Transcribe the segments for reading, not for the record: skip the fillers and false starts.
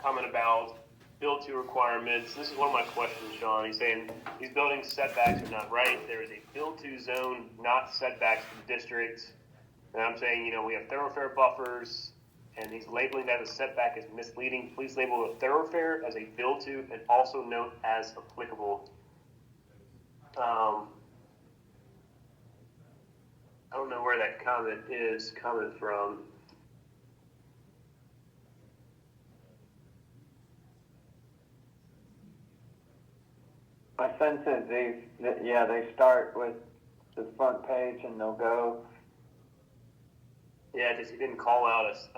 comment about build to requirements. This is one of my questions, Sean. He's saying these building setbacks are not right. There is a build to zone, not setbacks for the district. And I'm saying, we have thoroughfare buffers, and he's labeling that as setback as misleading. Please label a thoroughfare as a build to, and also note as applicable. I don't know where that comment is coming from. My sense is they start with the front page and they'll go. Yeah, just he didn't call out us.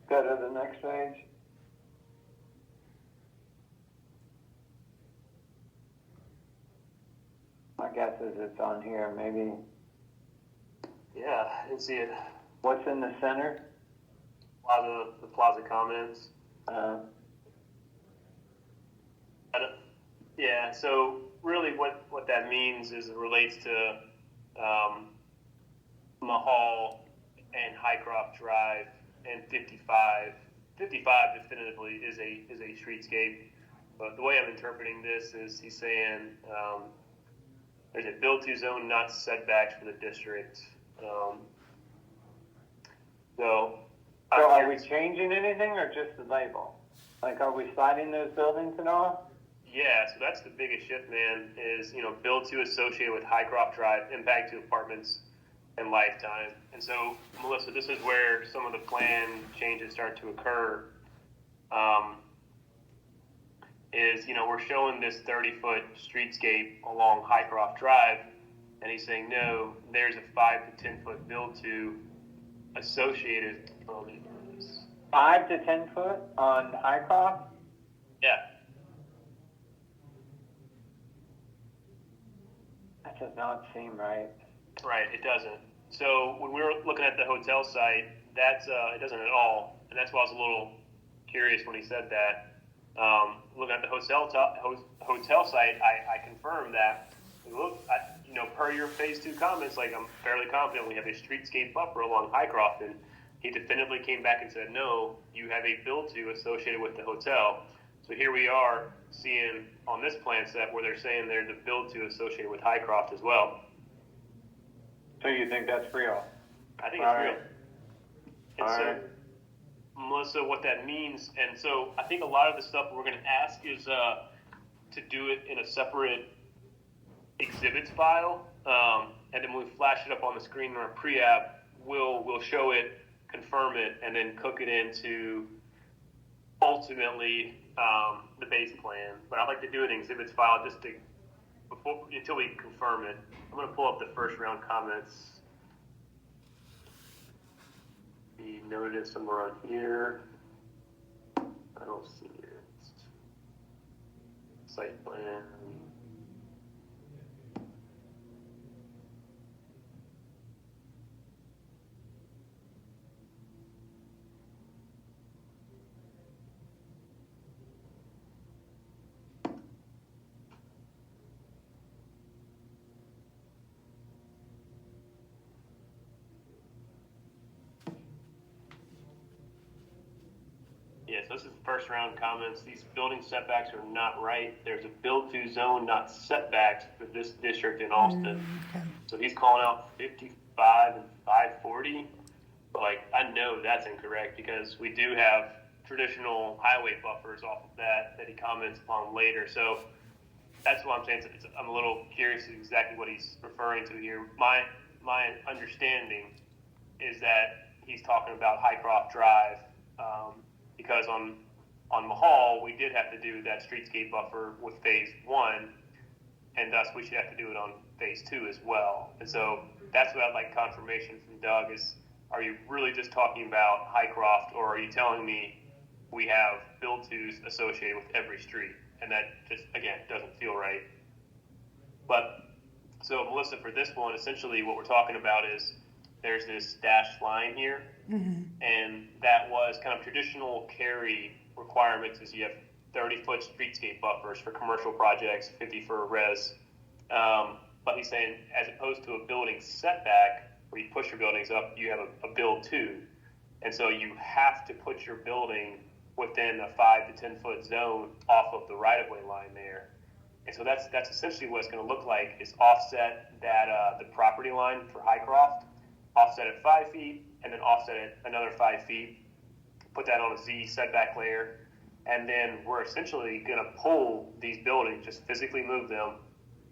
Go to the next page. My guess is it's on here, maybe. Yeah, I didn't see it. What's in the center? The plaza comments. Yeah, so really what that means is it relates to Mahal and Highcroft Drive and 55. 55 definitively is a streetscape. But the way I'm interpreting this is he's saying there's a build-to zone, not setbacks for the district. So are we changing anything or just the label? Like, are we sliding those buildings at all? Yeah, so that's the biggest shift, man, is, build to associated with Highcroft Drive, impact to apartments and lifetime. And so, Melissa, this is where some of the plan changes start to occur. We're showing this 30-foot streetscape along Highcroft Drive, and he's saying, no, there's a 5 to 10-foot build to associated. 5 to 10 foot on Highcroft? Yeah. That does not seem right. Right, it doesn't. So when we were looking at the hotel site, that's it doesn't at all, and that's why I was a little curious when he said that. Looking at the hotel site, I confirmed that. Per your phase 2 comments, like I'm fairly confident we have a streetscape buffer along Highcroft, and he definitively came back and said, no, you have a build to associated with the hotel. So here we are seeing on this plan set where they're saying there's a build to associated with Highcroft as well. So you think that's real? I think it's real. And so, Melissa, what that means, and so I think a lot of the stuff we're going to ask is to do it in a separate exhibits file, and then when we flash it up on the screen in our pre-app, we'll show it, confirm it, and then cook it into ultimately the base plan. But I'd like to do an exhibits file just until we confirm it. I'm going to pull up the first round comments. Be noted somewhere on here. I don't see it. Site plan. Yeah, so this is the first round comments. These building setbacks are not right. There's a build to zone, not setbacks for this district in Austin. Okay. So he's calling out 55 and 540. But I know that's incorrect because we do have traditional highway buffers off of that he comments upon later. So that's what I'm saying. I'm a little curious exactly what he's referring to here. My understanding is that he's talking about Highcroft Drive, because on Mahal, we did have to do that streetscape buffer with phase 1, and thus we should have to do it on phase 2 as well. And so that's what I'd like confirmation from Doug is, are you really just talking about Highcroft, or are you telling me we have build-tos associated with every street? And that just, again, doesn't feel right. But, so Melissa, for this one, essentially what we're talking about is there's this dashed line here, and that was kind of traditional carry requirements is you have 30-foot streetscape buffers for commercial projects, 50 for res. But he's saying as opposed to a building setback where you push your buildings up, you have a build to. And so you have to put your building within a 5 to 10 foot zone off of the right of way line there. And so that's essentially what it's going to look like, is offset that the property line for Highcroft, offset at 5 feet, and then offset it another 5 feet, put that on a Z setback layer, and then we're essentially going to pull these buildings, just physically move them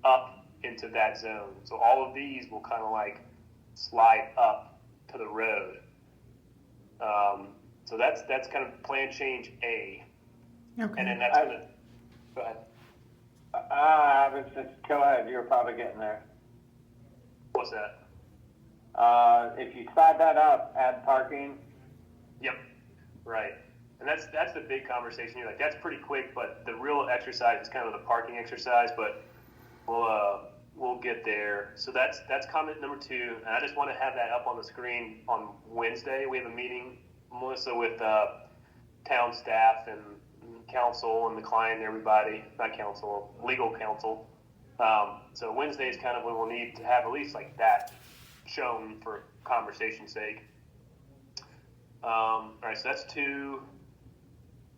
up into that zone. So all of these will kind of like slide up to the road. So that's kind of plan change A. Okay. And then that's going to, go ahead. I was just, go ahead, you're probably getting there. What's that? If you slide that up, add parking. Yep. Right. And that's the big conversation. You're like, that's pretty quick, but the real exercise is kind of the parking exercise, but we'll get there. So that's comment number 2. And I just want to have that up on the screen on Wednesday. We have a meeting, Melissa, with town staff and council and the client and everybody, not council, legal counsel. So Wednesday is kind of when we'll need to have at least like that shown for conversation's sake. All right, so that's 2.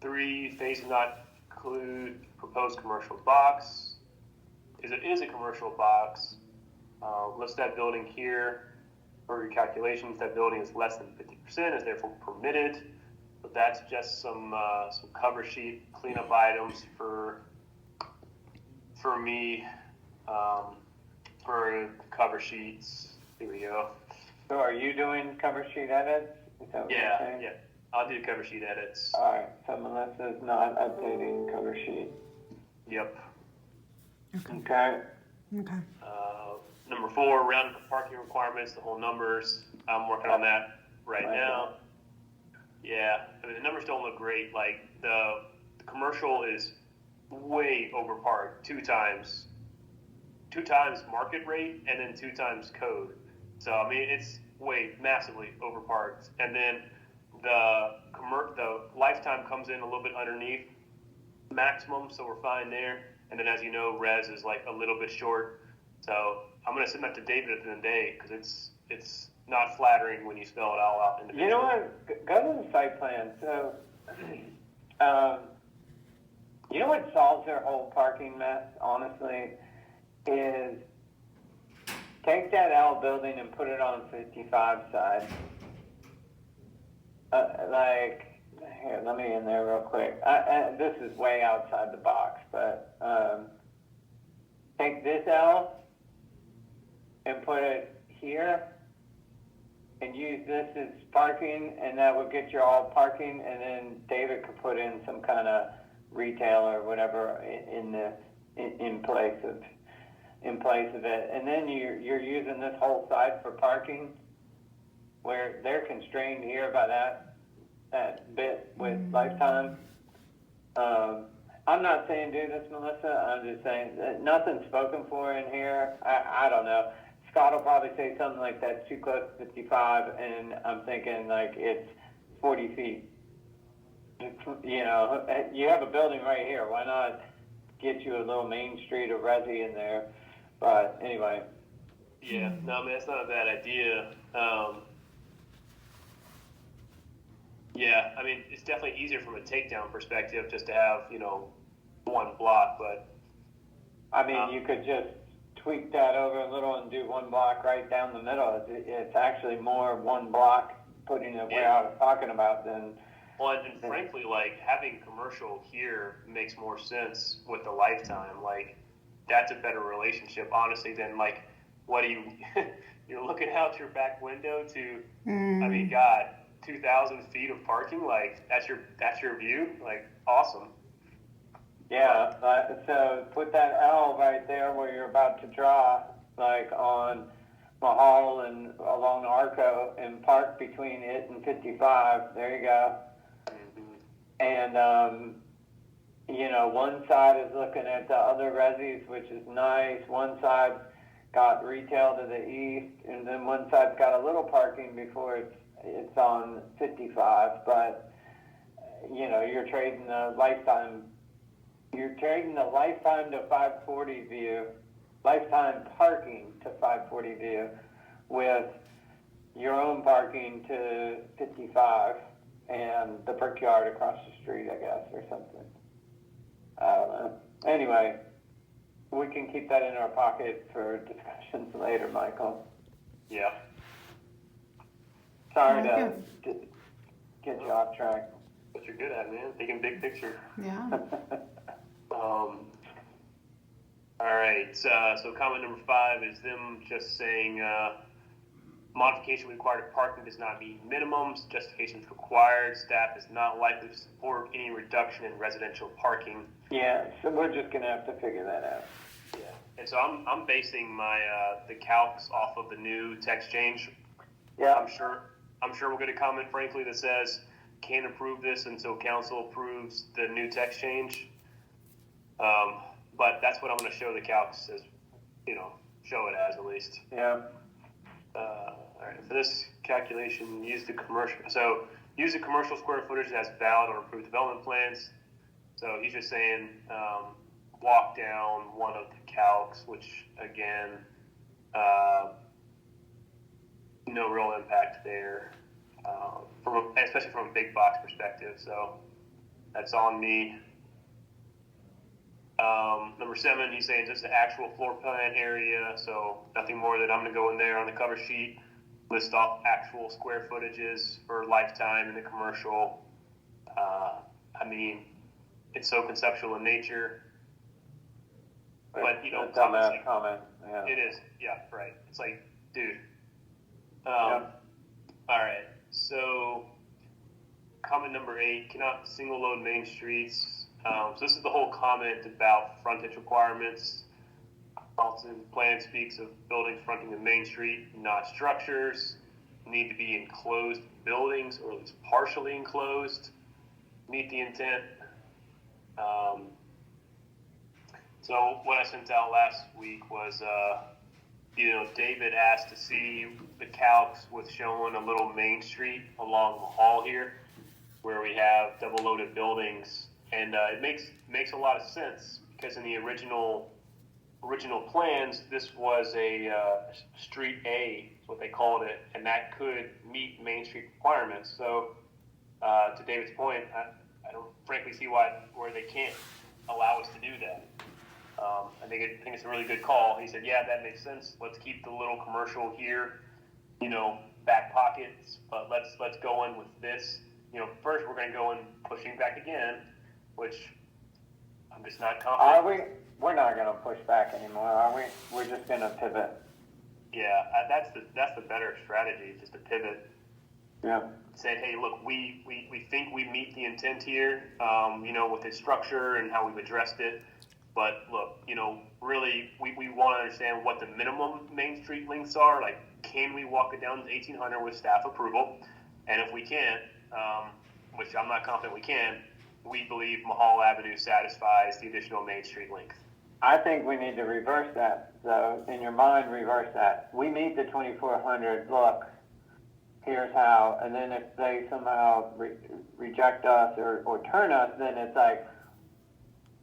3, phase does not include proposed commercial box. It is a commercial box. List that building here for your calculations. That building is less than 50%, is therefore permitted. But that's just some cover sheet cleanup items for me, for cover sheets. Here we go. So are you doing cover sheet edits? Is that what you're saying? Yeah. I'll do cover sheet edits. All right, so Melissa's not updating cover sheet. Yep. Okay. Okay. Number 4, round parking requirements, the whole numbers. I'm working on that right now. Yeah, I mean, the numbers don't look great. Like the commercial is way over parked, 2 times market rate, and then 2 times code. So I mean, it's massively over parked. And then the lifetime comes in a little bit underneath maximum, so we're fine there. And then, as you know, res is like a little bit short. So I'm gonna send that to David at the end of the day, because it's not flattering when you spell it all out individually. You know what? Go to the site plan. So, you know what solves their whole parking mess, honestly, is take that L building and put it on 55 side. Here, let me in there real quick. This is way outside the box, but take this L and put it here and use this as parking, and that would get you all parking, and then David could put in some kind of retail or whatever in place of it. And then you're using this whole side for parking, where they're constrained here by that bit with lifetime. I'm not saying do this, Melissa. I'm just saying that nothing's spoken for in here. I don't know. Scott will probably say something like that's too close to 55, and I'm thinking like it's 40 feet. You know, you have a building right here. Why not get you a little main street of resi in there? But anyway. Yeah, no, man, it's not a bad idea. Yeah, I mean, it's definitely easier from a takedown perspective just to have, one block, but... I mean, you could just tweak that over a little and do 1 block right down the middle. It's actually more 1 block, putting it where I was talking about than... Well, and frankly, like, having commercial here makes more sense with the lifetime. Like, that's a better relationship, honestly, than, like, what do you... You're looking out your back window to, I mean, God... 2,000 feet of parking, like that's your view, like awesome. Yeah, so put that L right there where you're about to draw, like on Mahal and along Arco, and park between it and 55. There you go. And one side is looking at the other resis, which is nice. One side's got retail to the east, and then one side's got a little parking before it's on 55, but you're trading the lifetime. You're trading the lifetime to 540 view, lifetime parking to 540 view, with your own parking to 55 and the Brickyard across the street, I guess, or something. I don't know. Anyway, we can keep that in our pocket for discussions later, Michael. Yeah. Sorry to get you off track. What you're good at, man. Thinking big picture. Yeah. All right. So comment number 5 is them just saying modification required of parking does not meet minimums. Justification is required. Staff is not likely to support any reduction in residential parking. Yeah. So we're just gonna have to figure that out. Yeah. And so I'm basing my the calcs off of the new text change. Yeah. I'm sure we'll get a comment, frankly, that says can't approve this until council approves the new text change. But that's what I'm going to show the calcs as, show it as at least. Yeah. All right. For this calculation, use the commercial square footage as valid on approved development plans. So he's just saying walk down one of the calcs, which again, no real impact there, especially from a big box perspective. So that's on me. Number 7, he's saying just the actual floor plan area, so nothing more that I'm going to go in there on the cover sheet, list off actual square footages for lifetime in the commercial. I mean, it's so conceptual in nature, but comment. Yeah. It is, yeah, right. It's like, dude. All right, so comment number 8, cannot single load main streets. So this is the whole comment about frontage requirements. Also, the plan speaks of buildings fronting the main street, not structures. Need to be enclosed buildings or at least partially enclosed. Meet the intent. So what I sent out last week was, David asked to see the calcs with showing a little main street along the hall here, where we have double loaded buildings. And it makes a lot of sense because in the original plans, this was a Street A, is what they called it, and that could meet Main Street requirements. So to David's point, I don't frankly see where they can't allow us to do that. I think it's a really good call. He said, yeah, that makes sense. Let's keep the little commercial here, back pockets, but let's go in with this. First we're going to go in pushing back again, which I'm just not confident. Are we? We're not going to push back anymore, are we? We're just going to pivot. Yeah, that's the better strategy, just to pivot. Yeah. Say, hey, look, we think we meet the intent here, with the structure and how we've addressed it. But look, really, we want to understand what the minimum Main Street lengths are. Like, can we walk it down to 1,800 with staff approval? And if we can't, which I'm not confident we can, we believe Mahal Avenue satisfies the additional Main Street length. I think we need to reverse that. So in your mind, reverse that. We meet the 2,400. Look, here's how. And then if they somehow reject us or turn us, then it's like,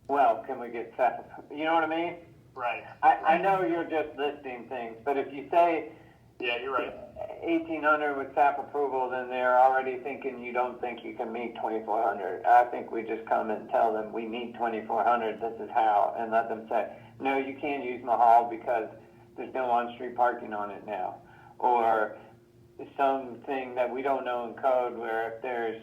well, can we get staff? You know what I mean? Right. I know you're just listing things, but if you say, yeah, you're right, 1,800 with staff approval, then they're already thinking you don't think you can meet 2,400. I think we just come and tell them we need 2,400, this is how, and let them say, no, you can't use Mahal because there's no on-street parking on it now. Or something that we don't know in code where if there's,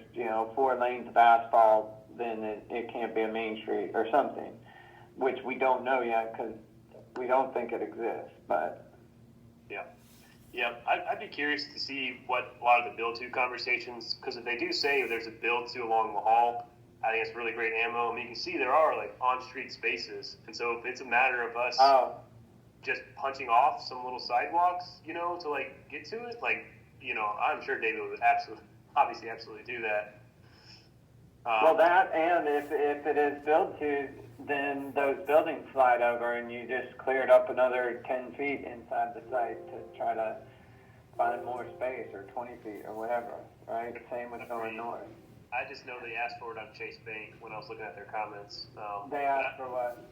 4 lanes of asphalt, then it can't be a main street or something, which we don't know yet because we don't think it exists, but. Yeah, I'd be curious to see what a lot of the build-to conversations, because if they do say there's a build-to along the hall, I think it's really great ammo. I mean, you can see there are like on-street spaces, and so if it's a matter of us just punching off some little sidewalks, to like get to it, like, I'm sure David would absolutely do that. Well, that, and if it is build-to, then those buildings slide over and you just cleared up another 10 feet inside the site to try to find more space, or 20 feet or whatever, right? Same with going north. I just know they asked for it on Chase Bank when I was looking at their comments. They asked for what?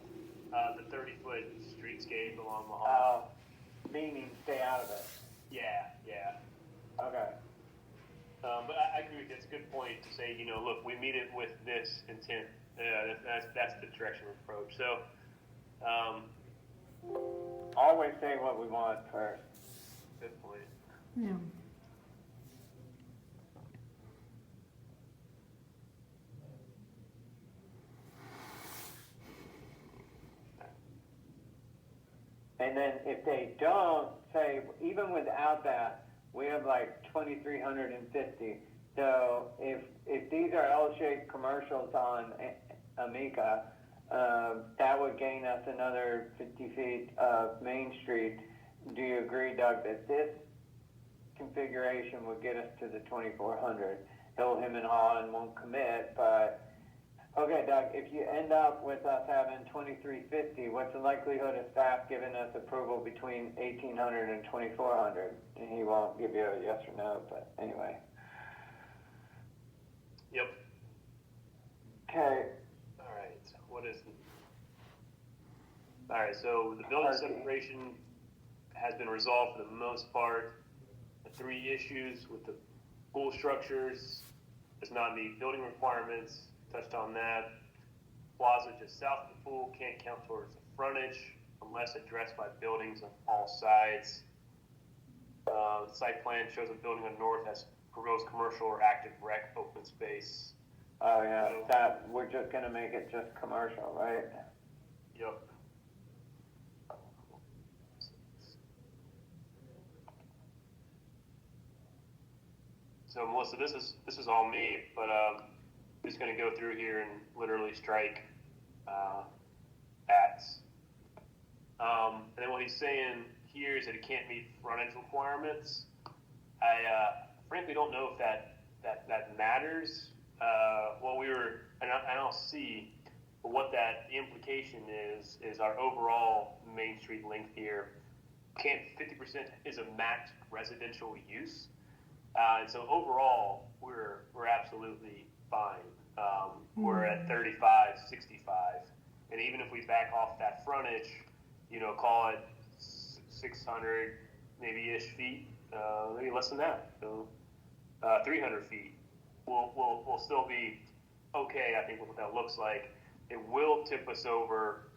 The 30-foot streetscape along the hall. Meaning stay out of it. Yeah. Okay. But I agree with you. It's a good point to say, look, we meet it with this intent. That's the direction of approach. So, Always say what we want first. good point. Yeah. And then if they don't, say, even without that, we have like 2,350. So if these are L-shaped commercials on Amica, that would gain us another 50 feet of Main Street. Do you agree, Doug, that this configuration would get us to the 2,400? Him and Holland won't commit, but okay, Doug, if you end up with us having 2,350, what's the likelihood of staff giving us approval between 1,800 and 2,400? And he won't give you a yes or no, but anyway. Yep. Okay. All right. All right. So the building separation has been resolved for the most part. The 3 issues with the pool structures does not meet building requirements. Touched on that. Plaza just south of the pool can't count towards the frontage unless addressed by buildings on all sides. The site plan shows a building on north has proposed commercial or active rec open space. Oh yeah, that we're just gonna make it just commercial, right? Yep. So Melissa, this is all me, but just going to go through here and literally strike ats. And then what he's saying here is that it can't meet frontage requirements. I frankly don't know if that matters. And I'll see, but what the implication is our overall Main Street length here. 50% is a max residential use. And so overall, we're absolutely fine. We're at 35, 65. And even if we back off that frontage, call it 600 maybe-ish feet, maybe less than that, so 300 feet, we'll still be okay, I think, with what that looks like. It will tip us over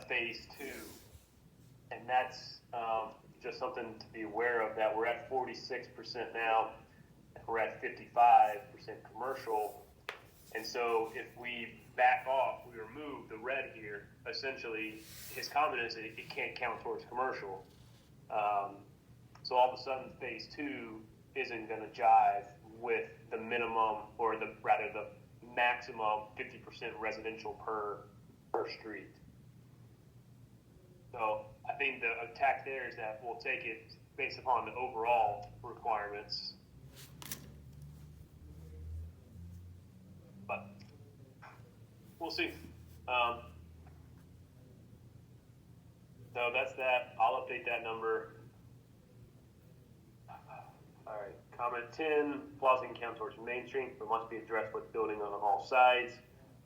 phase 2, and that's just something to be aware of, that we're at 46% now, we're at 55% commercial, and so if we back off, we remove the red here, essentially his comment is that it can't count towards commercial. So all of a sudden phase 2 isn't going to jive with the minimum, or the maximum 50% residential per street. So I think the attack there is that we'll take it based upon the overall requirements. But we'll see. So that's that. I'll update that number. All right. Comment 10, Plaza can count towards Main Street, but must be addressed with building on all sides.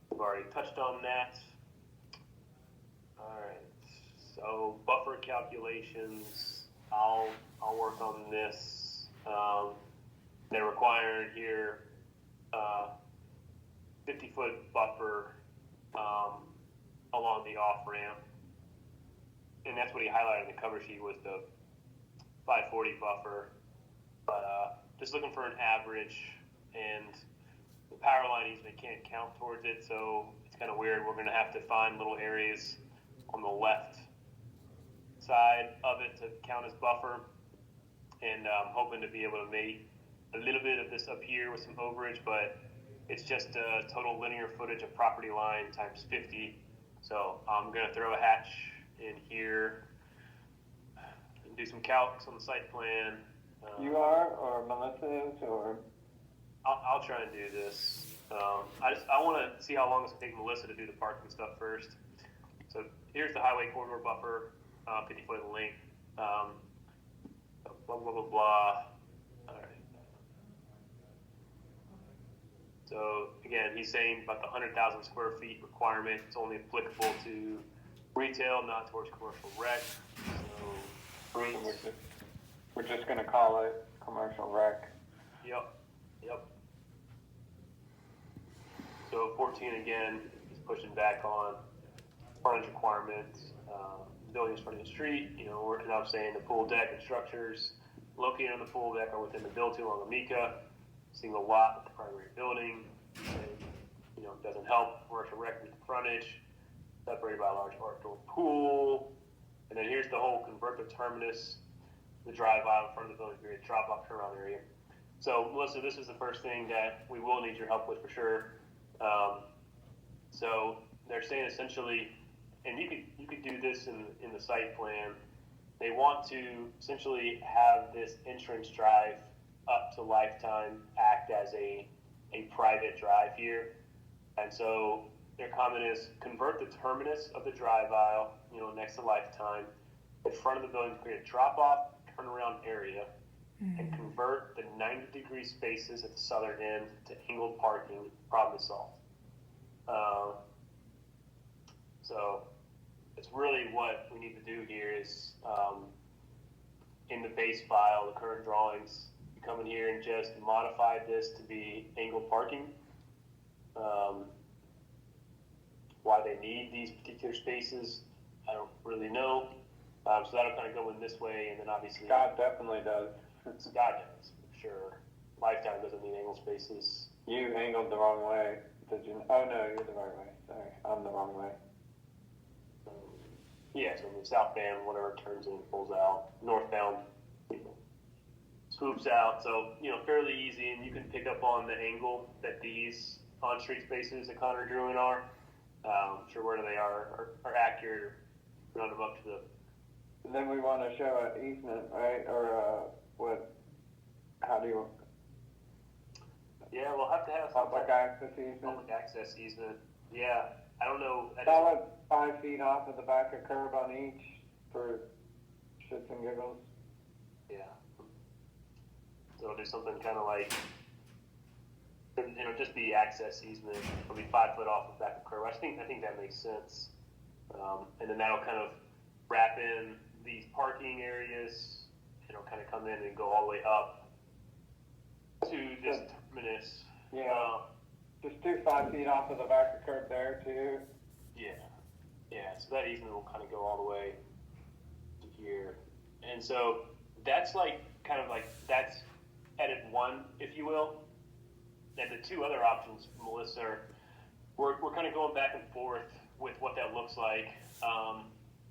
We've already touched on that. All right. So buffer calculations, I'll work on this. They're required here 50-foot buffer along the off-ramp. And that's what he highlighted in the cover sheet, was the 540 buffer. But just looking for an average, and the power line easement can't count towards it, so it's kind of weird. We're going to have to find little areas on the left side of it to count as buffer, and I'm hoping to be able to make a little bit of this up here with some overage, but it's just a total linear footage of property line times 50. So I'm going to throw a hatch in here and do some calcs on the site plan. You are, or Melissa is, or? I'll try and do this. I want to see how long it's going to take Melissa to do the parking stuff first. So here's the highway corridor buffer, 50 foot in length. Blah, blah, blah, blah. All right. So again, he's saying about the 100,000 square feet requirement. It's only applicable to retail, not towards commercial rec. So We're just going to call it commercial rec. Yep. So 14 again is pushing back on frontage requirements, buildings fronting the street. You know, and I'm saying the pool deck and structures located on the pool deck or within the build-to along Amica, single lot with the primary building. And, you know, doesn't help commercial rec with the frontage, separated by a large outdoor pool. And then here's the whole convert the terminus, the drive aisle in front of the building period, drop off turnaround area. So Melissa, this is the first thing that we will need your help with for sure. So they're saying essentially, and you could do this in the site plan. They want to essentially have this entrance drive up to Lifetime act as a private drive here. And so their comment is convert the terminus of the drive aisle, you know, next to Lifetime, in front of the building to create a drop-off turnaround area, and convert the 90-degree spaces at the southern end to angled parking. Problem is solved. So it's really what we need to do here is in the base file, the current drawings, you come in here and just modify this to be angled parking. Why they need these particular spaces, I don't really know. So that'll kind of go in this way, and then obviously Scott definitely does. Scott does, for sure. Lifetime doesn't need angled spaces. You angled the wrong way. Did you? Oh no, you're the right way. Sorry, I'm the wrong way. Yeah, so the southbound, whatever turns in, pulls out. Northbound, swoops out. So, you know, fairly easy, and you can pick up on the angle that these on-street spaces that Connor drew in are. Sure where they are accurate, or run them up to the. And then we want to show an easement, right? Or what? How do you? Yeah, we'll have to have Public access easement. Public access easement. Yeah, I don't know. Solid 5 feet off of the back of curb on each for shits and giggles. Yeah. So do something kind of like, you know, just the access easement will be 5 foot off the back of curb. I think that makes sense. And then that'll kind of wrap in these parking areas. It'll kind of come in and go all the way up to this terminus. Yeah. Just do 5 feet off of the back of curb there too. Yeah, so that easement will kind of go all the way to here. And so that's like, kind of like, that's edit 1, if you will. And the 2 other options, Melissa, are, we're kind of going back and forth with what that looks like.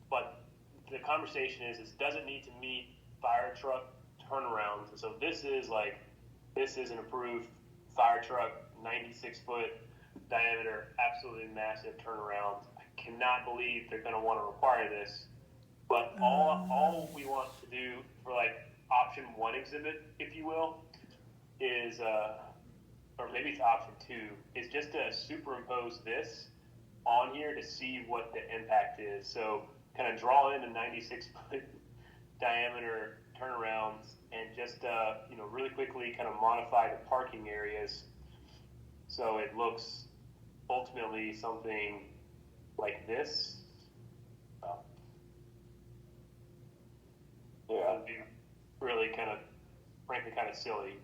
But the conversation is, it doesn't need to meet fire truck turnarounds. And so this is an approved fire truck, 96-foot diameter, absolutely massive turnaround. I cannot believe they're going to want to require this. But all we want to do for like option 1 exhibit, if you will, is, or maybe it's option 2, is just to superimpose this on here to see what the impact is. So kind of draw in the 96-foot diameter turnarounds and just, you know, really quickly kind of modify the parking areas so it looks ultimately something like this. Yeah. It'd be really kind of, frankly, kind of silly.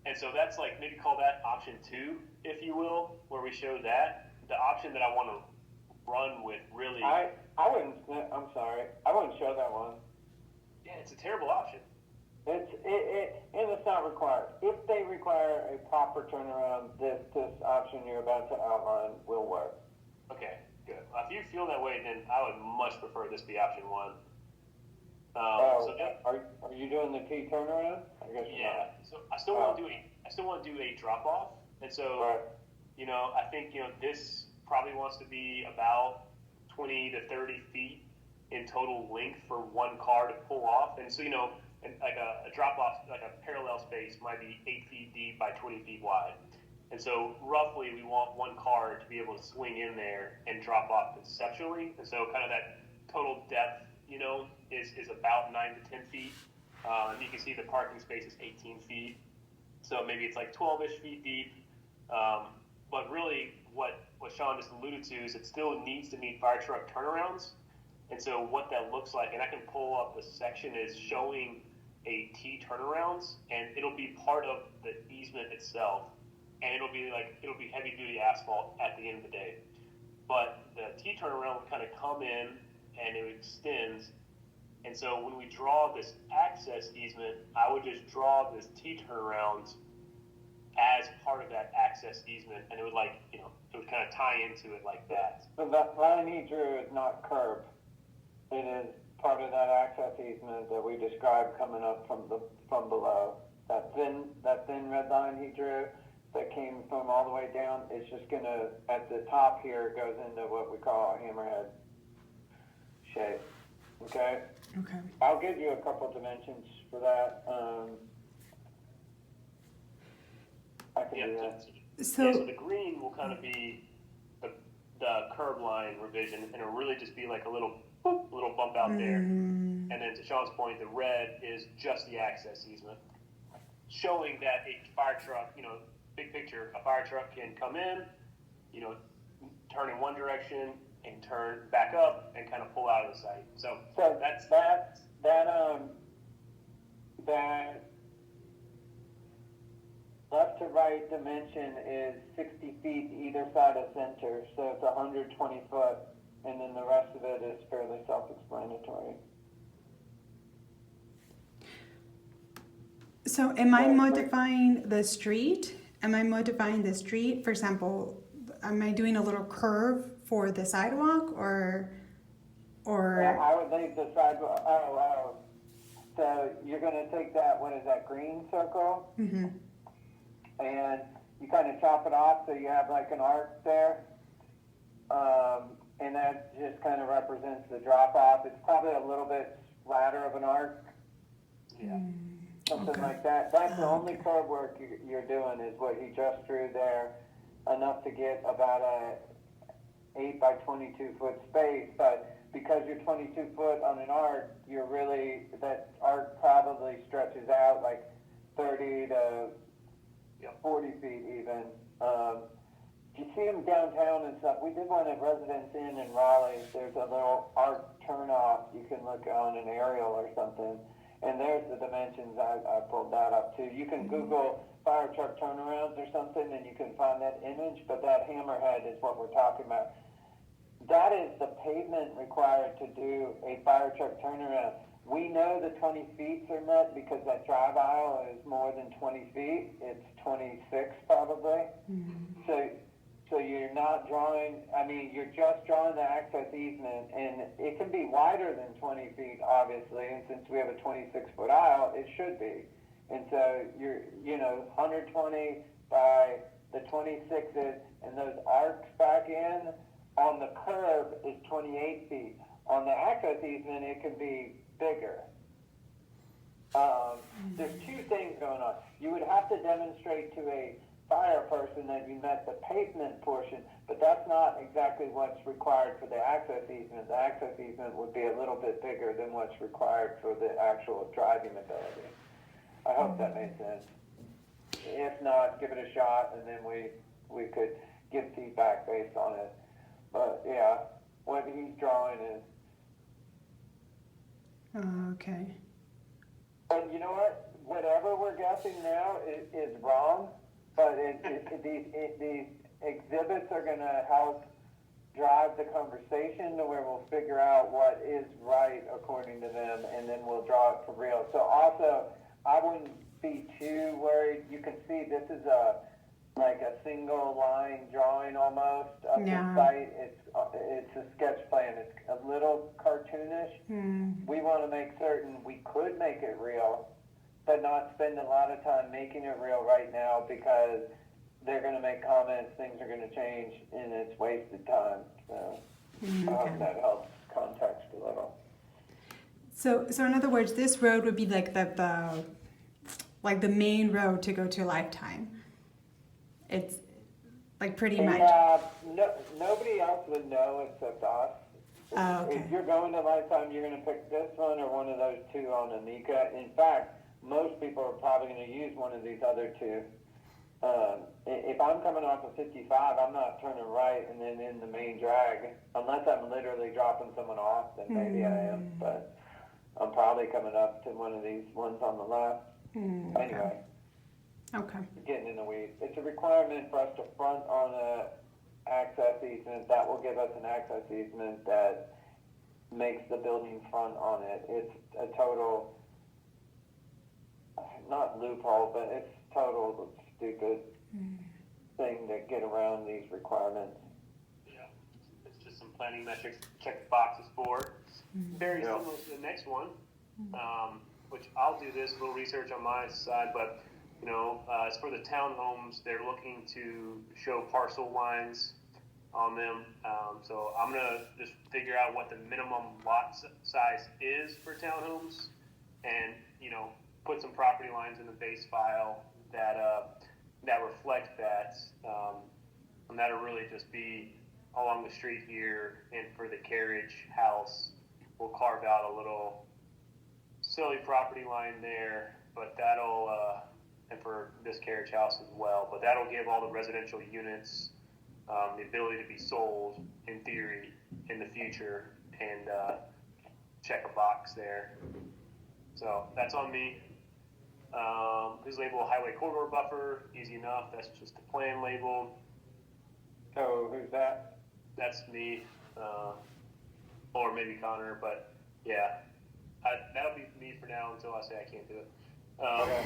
And so that's like, maybe call that option 2, if you will, where we show that. The option that I want to run with really. I wouldn't. I'm sorry. I wouldn't show that one. Yeah, it's a terrible option. And it's not required. If they require a proper turnaround, this option you're about to outline will work. Okay, good. If you feel that way, then I would much prefer this be option 1. Are you doing the T turnaround? I guess yeah. So I still want to do a drop off, and so right. You know, I think, you know, this probably wants to be about 20 to 30 feet in total length for one car to pull off, and so, you know, and like a drop off, like a parallel space might be 8 feet deep by 20 feet wide, and so roughly we want one car to be able to swing in there and drop off conceptually, and so kind of that total depth, you know, is about 9 to 10 feet. And you can see the parking space is 18 feet. So maybe it's like 12-ish feet deep. But really what Sean just alluded to is it still needs to meet fire truck turnarounds. And so what that looks like, and I can pull up the section, is showing a T turnarounds, and it'll be part of the easement itself, and it'll be heavy duty asphalt at the end of the day. But the T turnaround would kind of come in and it extends. And so when we draw this access easement, I would just draw this T turnarounds as part of that access easement, and it would it would kind of tie into it like that. So that line he drew is not curb. It is part of that access easement that we described coming up from below. That thin red line he drew that came from all the way down is just gonna, at the top here, goes into what we call a hammerhead shape. Okay? Okay. I'll give you a couple dimensions for that. I can do that. So the green will kind of be the curb line revision, and it'll really just be like a little bump out there. And then to Sean's point, the red is just the access easement, showing that a fire truck, big picture, a fire truck can come in, turn in one direction and turn back up and kind of pull out of the site. So that's that left to right dimension is 60 feet either side of center, so it's 120 foot, and then the rest of it is fairly self-explanatory. So am I modifying the street? For example, am I doing a little curve for the sidewalk or? Yeah, I would leave the sidewalk. So you're going to take that, what is that, green circle? Mm-hmm. And you kind of chop it off so you have like an arc there. And that just kind of represents the drop off. It's probably a little bit flatter of an arc. Yeah. Something like that. That's the only curb work you're doing is what he just drew there, enough to get about a 8 by 22 foot space. But because you're 22 foot on an arc, that arc probably stretches out like 30 to 40 feet even. You see them downtown and stuff. We did one at Residence Inn in Raleigh. There's a little arc turnoff. You can look on an aerial or something. And there's the dimensions. I pulled that up too. You can Google fire truck turnarounds or something and you can find that image, but that hammerhead is what we're talking about. That is the pavement required to do a fire truck turnaround. We know the 20 feet are met because that drive aisle is more than 20 feet. It's 26 probably. Mm-hmm. So you're not drawing, you're just drawing the access easement, and it can be wider than 20 feet, obviously, and since we have a 26-foot aisle, it should be. And so you're, 120 by the 26s, and those arcs back in on the curb is 28 feet. On the access easement, it can be bigger. There's two things going on. You would have to demonstrate to a fire person that you met the pavement portion, but that's not exactly what's required for the access easement. The access easement would be a little bit bigger than what's required for the actual driving ability. I hope that made sense. If not, give it a shot, and then we could give feedback based on it. But yeah, what he's drawing is. Okay. And you know what? Whatever we're guessing now is wrong. But these exhibits are going to help drive the conversation to where we'll figure out what is right according to them, and then we'll draw it for real. So also, I wouldn't be too worried. You can see this is like a single line drawing almost of the site. It's a sketch plan. It's a little cartoonish. We want to make certain we could make it real, but not spend a lot of time making it real right now because they're going to make comments, things are going to change, and it's wasted time. So I hope that helps context a little. So in other words, this road would be like the main road to go to Lifetime. It's like pretty much. Nobody else would know except us. Oh, okay. If you're going to Lifetime, you're going to pick this one or one of those two on Anika. In fact, most people are probably going to use one of these other two. If I'm coming off of 55, I'm not turning right and then in the main drag, unless I'm literally dropping someone off, then maybe I am. But I'm probably coming up to one of these ones on the left. Okay. Anyway, Okay. getting in the weeds. It's a requirement for us to front on a access easement. That will give us an access easement that makes the building front on it. It's a total, not loophole, but it's total stupid thing to get around these requirements. Yeah, it's just some planning metrics to check the boxes for. Very Yeah. similar to the next one, which I'll do this little research on my side, but as for the townhomes, they're looking to show parcel lines on them. So I'm gonna just figure out what the minimum lot size is for townhomes, and put some property lines in the base file that reflect that, and that'll really just be along the street here. And for the carriage house, we'll carve out a little silly property line there, but that'll and for this carriage house as well, but that'll give all the residential units the ability to be sold in theory in the future, and check a box there. So that's on me. Please label highway corridor buffer, easy enough. That's just a plan label. So who's that? That's me, or maybe Connor, but yeah, that'll be me for now until I say I can't do it. Okay.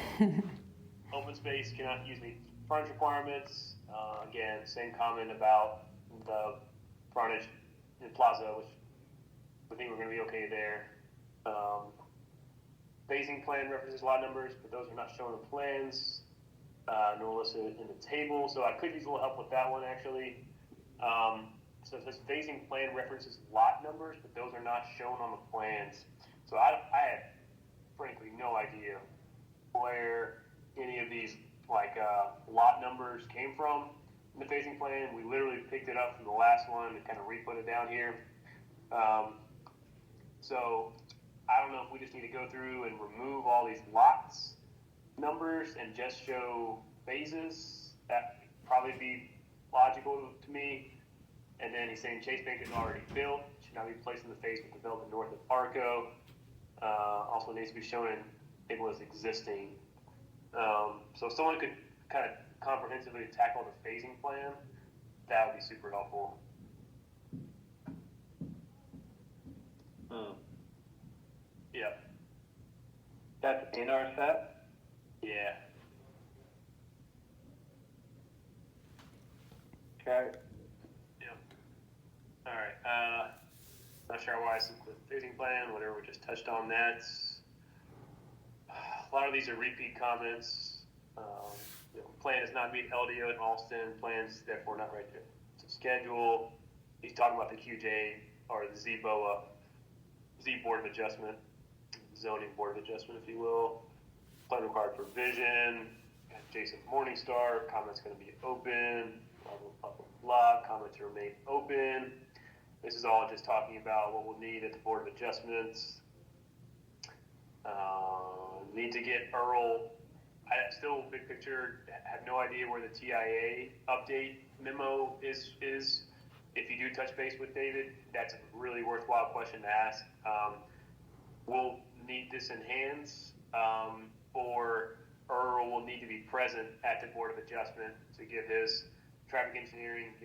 Open space cannot use me frontage requirements. Again, same comment about the frontage in Plaza, which I think we're going to be okay there. Phasing plan references lot numbers, but those are not shown in the plans, nor listed in the table. So I could use a little help with that one actually. So it says phasing plan references lot numbers, but those are not shown on the plans. So I had frankly no idea where any of these lot numbers came from in the phasing plan. We literally picked it up from the last one and kind of re-put it down here. So I don't know if we just need to go through and remove all these lots numbers and just show phases. That would probably be logical to me. And then he's saying Chase Bank is already built, should not be placed in the phase with development north of Arco. Also needs to be shown in table as existing. So if someone could kind of comprehensively tackle the phasing plan, that would be super helpful. Yeah. That's in our set? Yeah. Okay. Yeah. All right. Not sure why I said the phasing plan, whatever, we just touched on that. A lot of these are repeat comments. Plan does not meet LDO in Alston. Plans therefore not right to schedule. He's talking about the QJ or the ZBOA, Z Board of Adjustment, zoning board of adjustment, if you will. Plan required provision. Jason Morningstar, comments going to be open. Blah, blah, blah, blah, blah. Comments remain open. This is all just talking about what we'll need at the board of adjustments. Need to get Earl. I still, big picture, have no idea where the TIA update memo is. If you do touch base with David, that's a really worthwhile question to ask. We'll need this in hands, or Earl will need to be present at the Board of Adjustment to give his traffic engineering,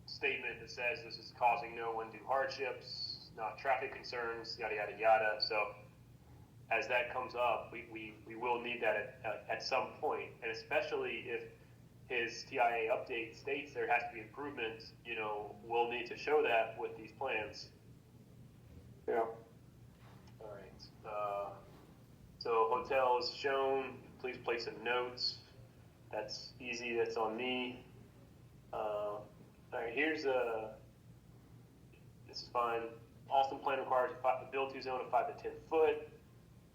statement that says this is causing no undue hardships, not traffic concerns, yada, yada, yada. So as that comes up, we will need that at some point, and especially if his TIA update states there has to be improvements, we'll need to show that with these plans. Yeah. All right. So hotel is shown. Please place some notes. That's easy. That's on me. All right. Here's this is fine. Alston plan requires a build-to zone of 5 to 10 foot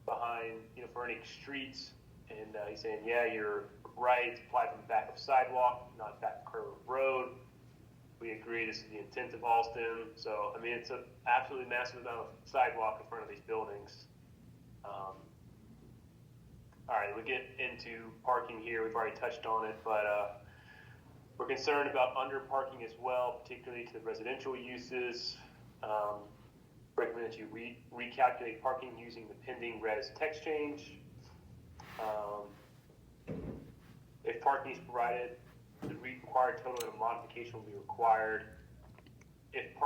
behind, for any streets. And he's saying, yeah, you're right. Apply from the back of sidewalk, not back of curb road. We agree. This is the intent of Alston. So, it's an absolutely massive amount of sidewalk in front of these buildings. All right, we get into parking here. We've already touched on it, but we're concerned about under parking as well, particularly to the residential uses. recommend that you recalculate parking using the pending res text change. If parking is provided, the required total of modification will be required. If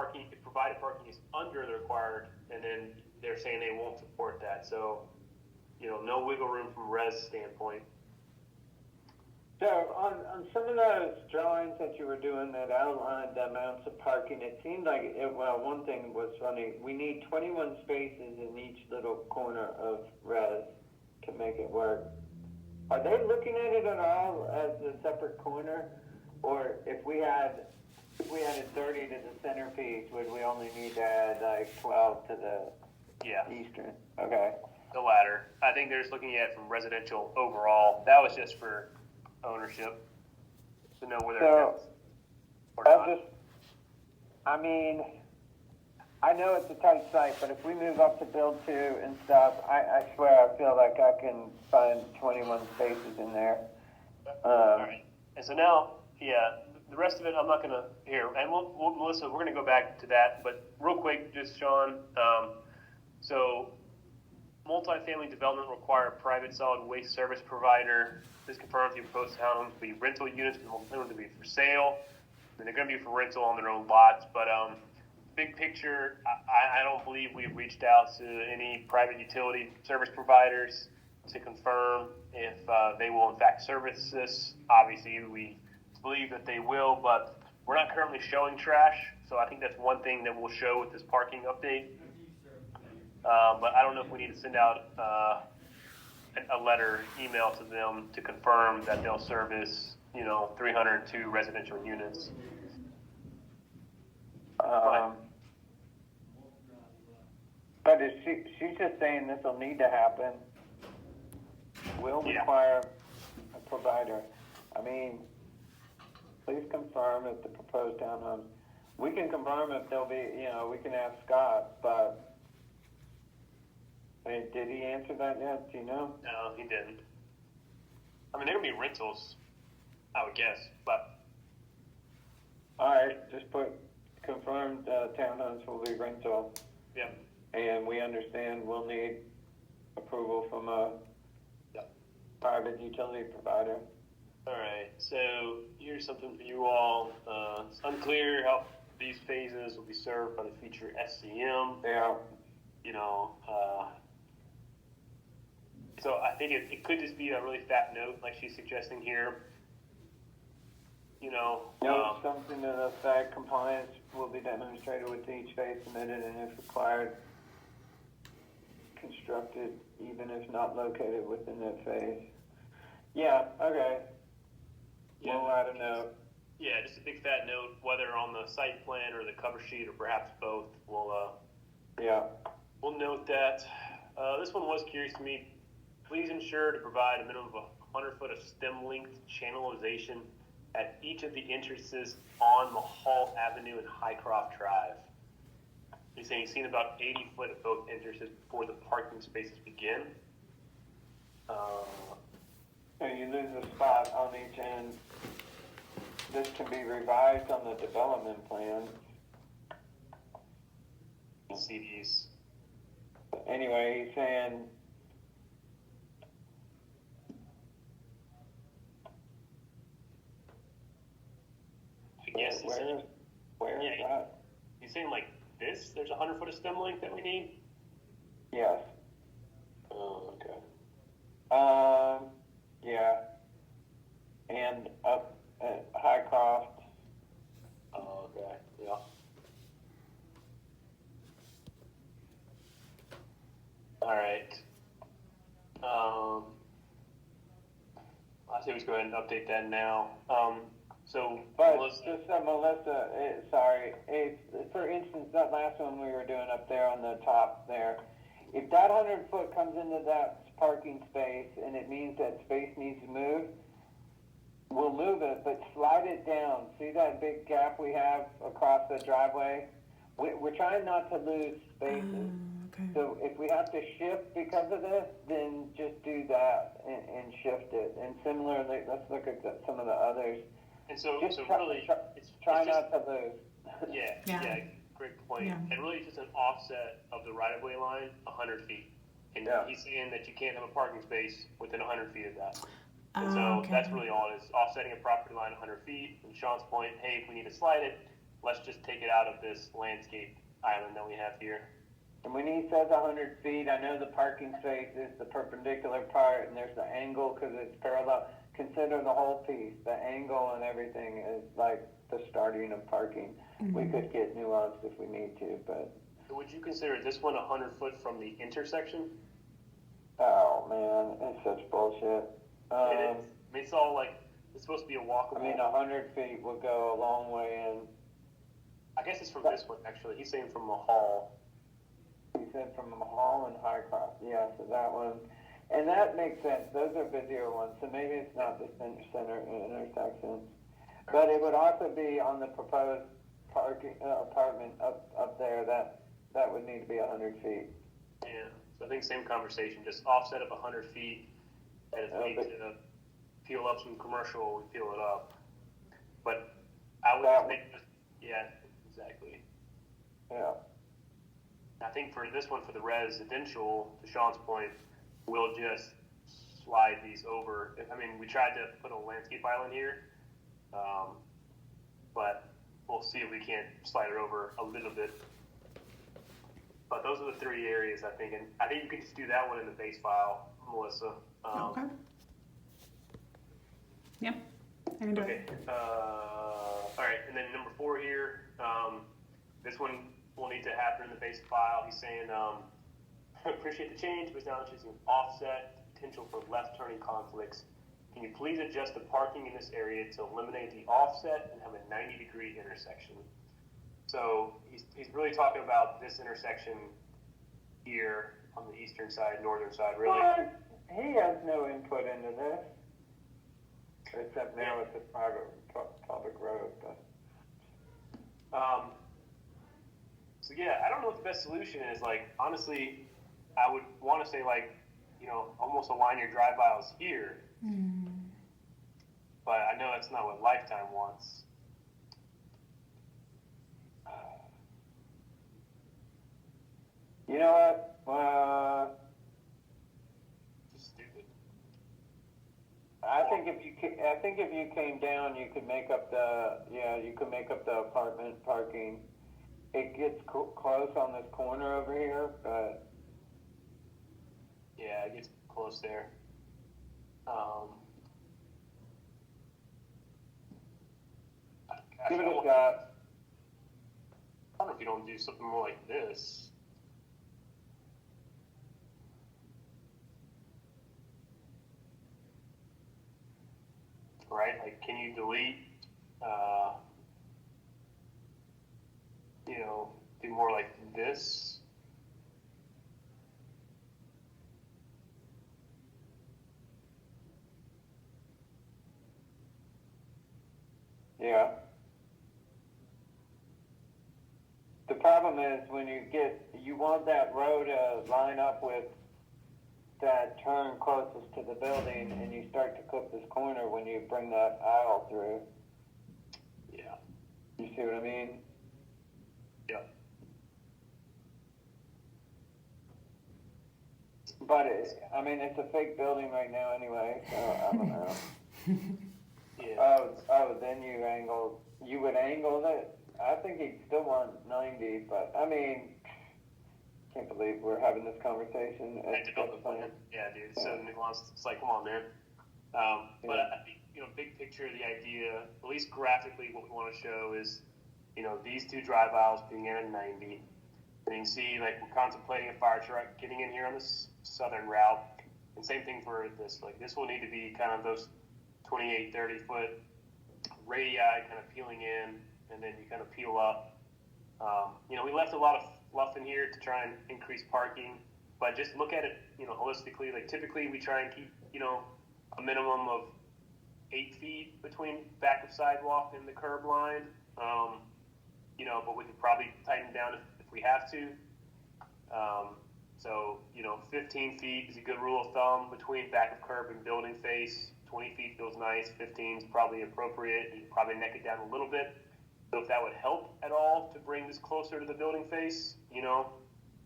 provided parking is under the required, and then they're saying they won't support that. So, no wiggle room from res standpoint. So on some of those drawings that you were doing that outlined the amounts of parking, it seemed like, one thing was funny. We need 21 spaces in each little corner of res to make it work. Are they looking at it at all as a separate corner? Or if we added 30 to the centerpiece, would we only need to add like 12 to the eastern? Okay. The latter. I think they're just looking at it from residential overall. That was just for ownership to know whether it's or not. I know it's a tight site, but if we move up to build 2 and stuff, I swear I feel like I can find 21 spaces in there. All right. And so now, the rest of it, I'm not going to hear. And Melissa, we're going to go back to that. But real quick, just Sean, so multifamily development require a private solid waste service provider. This confirms the proposed townhomes to be rental units, and multifamily to be for sale. And they're going to be for rental on their own lots. But big picture, I don't believe we've reached out to any private utility service providers to confirm if they will in fact service this. Obviously, we believe that they will, but we're not currently showing trash. So I think that's one thing that we'll show with this parking update. But I don't know if we need to send out a letter, email to them to confirm that they'll service, 302 residential units. But she's just saying this will need to happen. Will require a provider. Please confirm if the proposed townhomes. We can confirm if they'll be, we can ask Scott, but did he answer that yet? Do you know? No, he didn't. They're going to be rentals, I would guess, but. All right, just put confirmed townhomes will be rental. Yep. And we understand we'll need approval from a private utility provider. All right, so here's something for you all. It's unclear how these phases will be served by the future SCM. Yeah. So I think it could just be a really fat note, like she's suggesting here. Something to the effect compliance will be demonstrated with each phase submitted, and if required, constructed, even if not located within that phase. Yeah, okay. Yeah. We'll add a note. Yeah, just a big fat note, whether on the site plan or the cover sheet or perhaps both. We'll note that. This one was curious to me. Please ensure to provide a minimum of 100 foot of stem length channelization at each of the entrances on Mahal Avenue and Highcroft Drive. He's saying he's seen about 80 foot at both entrances before the parking spaces begin. So you lose a spot on each end. This can be revised on the development plan. CDs. Anyway, he's saying I guess where is that? He's saying like this? There's 100 foot of stem length that we need? Yes. Oh, okay. Yeah. And up at Highcroft. Oh, okay. Yeah. All right. I say we just go ahead and update that now. But Melissa, just Melissa, for instance, that last one we were doing up there on the top there, if that 100 foot comes into that parking space and it means that space needs to move, we'll move it, but slide it down. See that big gap we have across the driveway? We're trying not to lose spaces. Okay. So if we have to shift because of this, then just do that and shift it. And similarly, let's look at some of the others. and so Just really, try it's not just, to lose. yeah. great point. Yeah. And really just an offset of the right-of-way line, 100 feet. And Yeah. he's saying that you can't have a parking space within 100 feet of that. And Oh, so okay. that's really all it is, offsetting a property line 100 feet. And Sean's point, hey, if we need to slide it, let's just take it out of this landscape island that we have here. And when he says 100 feet, I know the parking space is the perpendicular part, and there's the angle because it's parallel. Consider the whole piece. The angle and everything is like the starting of parking. We could get nuanced if we need to, but So would you consider this one 100 foot from the intersection? oh man, it's such bullshit. It is. I mean, it's all like, it's supposed to be a walkable. I mean, 100 feet would go a long way in. I guess it's from this one, actually. He's saying from the hall. He said from Hall and Hycroft. Yeah, so that one. And that makes sense. Those are busier ones, so maybe it's not the center intersection. But it would also be on the proposed parking apartment up there. That would need to be 100 feet. Yeah. So I think same conversation, just offset of 100 feet. And if we need to peel up some commercial, we peel it up. But I would That think, yeah, exactly. Yeah. I think for this one, for the residential, to Sean's point, we'll just slide these over. I mean, we tried to put a landscape island here, but we'll see if we can't slide it over a little bit. But those are the three areas, I think. And I think you can just do that one in the base file, Melissa. Okay. Yep. I can do Okay. it. All right. And then number 4 here, this one will need to happen in the base file. He's saying, appreciate the change, but now choosing offset, potential for left turning conflicts. Can you please adjust the parking in this area to eliminate the offset and have a 90-degree intersection? So he's really talking about this intersection here on the eastern side, northern side, really. What? He has no input into this. Except now it's a private public road. But. So yeah, I don't know what the best solution is. Like, honestly, I would want to say, like, you know, almost align your drive aisles here. But I know that's not what Lifetime wants. You know what? Just stupid. I think if you came down, you could make up the apartment parking. It gets close on this corner over here, but Yeah, it gets close there. give it a I shot. wonder if you don't do something more like this. Right? Like, can you delete, you know, do more like this? Yeah. The problem is when you want that road to line up with that turn closest to the building, and you start to clip this corner when you bring that aisle through. Yeah. You see what I mean? Yeah. But it's a fake building right now anyway, so I don't know. Yeah. Oh, then you would angle it. I think he'd still want 90, but I mean, can't believe we're having this conversation. Yeah, dude, it's so nuanced. It's like, come on, man. But I think, you know, big picture, the idea, at least graphically, what we want to show is, you know, these two drive aisles being in at 90. And you can see, like, we're contemplating a fire truck getting in here on this southern route. And same thing for this. Like, this will need to be kind of those 28, 30 foot radii kind of peeling in, and then you kind of peel up. You know, we left a lot of fluff in here to try and increase parking, but just look at it, you know, holistically. Like, typically we try and keep, you know, a minimum of 8 feet between back of sidewalk and the curb line. You know, but we could probably tighten down if we have to. So, you know, 15 feet is a good rule of thumb between back of curb and building face. 20 feet feels nice. 15 is probably appropriate. You probably neck it down a little bit. So if that would help at all to bring this closer to the building face, you know,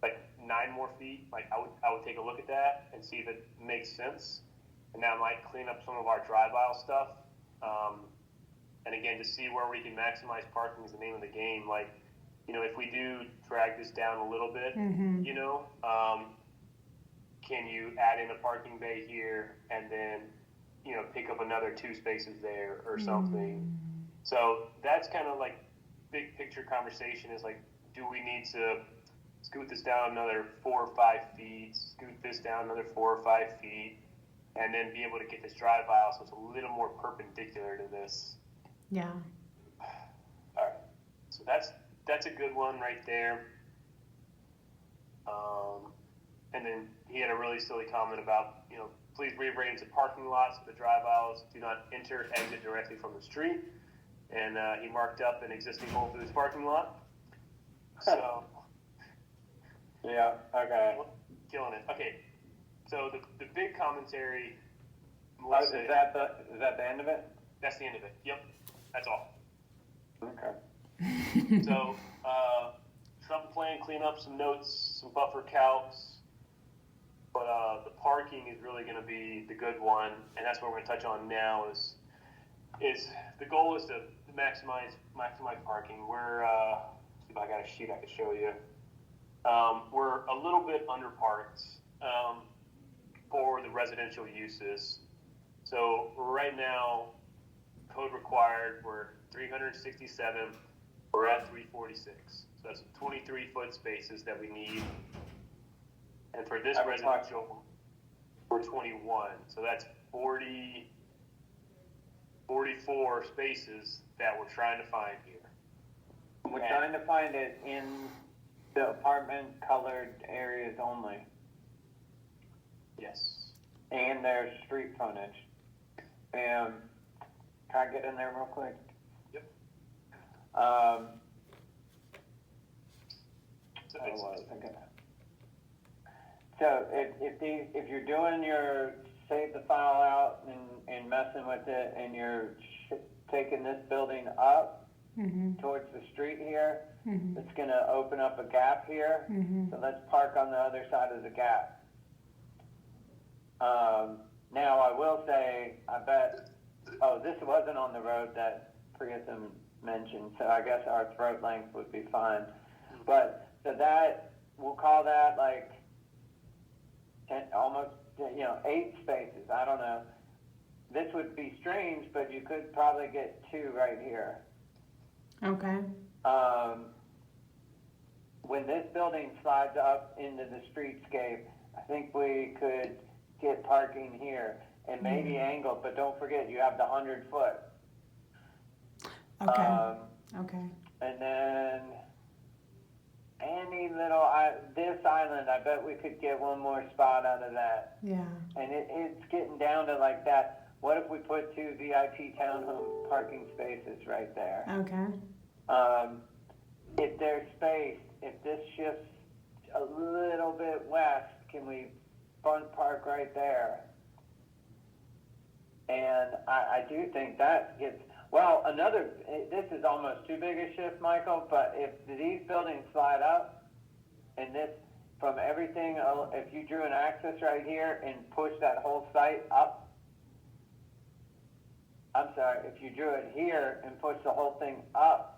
like 9 more feet, like I would take a look at that and see if it makes sense. And that might clean up some of our drive aisle stuff. And again, to see where we can maximize parking is the name of the game. Like, you know, if we do drag this down a little bit, you know, can you add in a parking bay here and then, you know, pick up another 2 spaces there or something? So that's kind of like big picture conversation is like, do we need to scoot this down another 4 or 5 feet, scoot this down another 4 or 5 feet, and then be able to get this drive aisle so it's a little more perpendicular to this. Yeah. All right. So that's a good one right there. And then he had a really silly comment about, you know, please rearrange the parking lots so the drive aisles do not enter, exit directly from the street. And he marked up an existing Whole Foods parking lot. So. Yeah, okay. Killing it. Okay. So the big commentary. Oh, is that the end of it? That's the end of it. Yep. That's all. Okay. So, some plan cleanup, some notes, some buffer calcs. But the parking is really going to be the good one, and that's what we're going to touch on now. Is the goal is to maximize parking. We're see if I got a sheet I can show you. We're a little bit underparked for the residential uses. So right now, code required, we're 367. We're at 346. So that's 23-foot spaces that we need. And for this residential, we're 21. So that's 44 spaces that we're trying to find here. We're trying to find it in the apartment colored areas only. Yes. And there's street frontage. And can I get in there real quick? Yep. So if you're doing your save the file out and messing with it, and you're taking this building up towards the street here, it's going to open up a gap here. So let's park on the other side of the gap. Now I will say, I bet, this wasn't on the road that Priyatham mentioned, so I guess our throat length would be fine. But so that, we'll call that like 10, almost, 8 spaces. I don't know. This would be strange, but you could probably get 2 right here. Okay. When this building slides up into the streetscape, I think we could get parking here and maybe angled, but don't forget you have the 100-foot. Okay. Okay. And then any little, this island, I bet we could get 1 more spot out of that. Yeah. And it's getting down to like that. What if we put 2 VIP townhome parking spaces right there? Okay. If there's space, if this shifts a little bit west, can we front park right there? And I do think that gets, well, this is almost too big a shift, Michael, but if these buildings slide up, and this, from everything, if you drew an axis right here and pushed that whole site up, if you drew it here and pushed the whole thing up,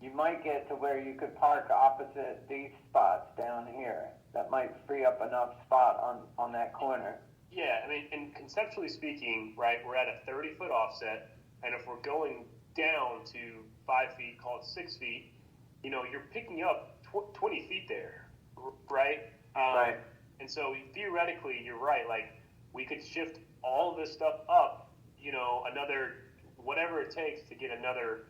you might get to where you could park opposite these spots down here. That might free up enough spot on that corner. Yeah, I mean, and conceptually speaking, right, we're at a 30-foot offset, and if we're going down to 5 feet, call it 6 feet, you're picking up 20 feet there, right? Right. And so theoretically, you're right. Like, we could shift all of this stuff up, another, whatever it takes to get another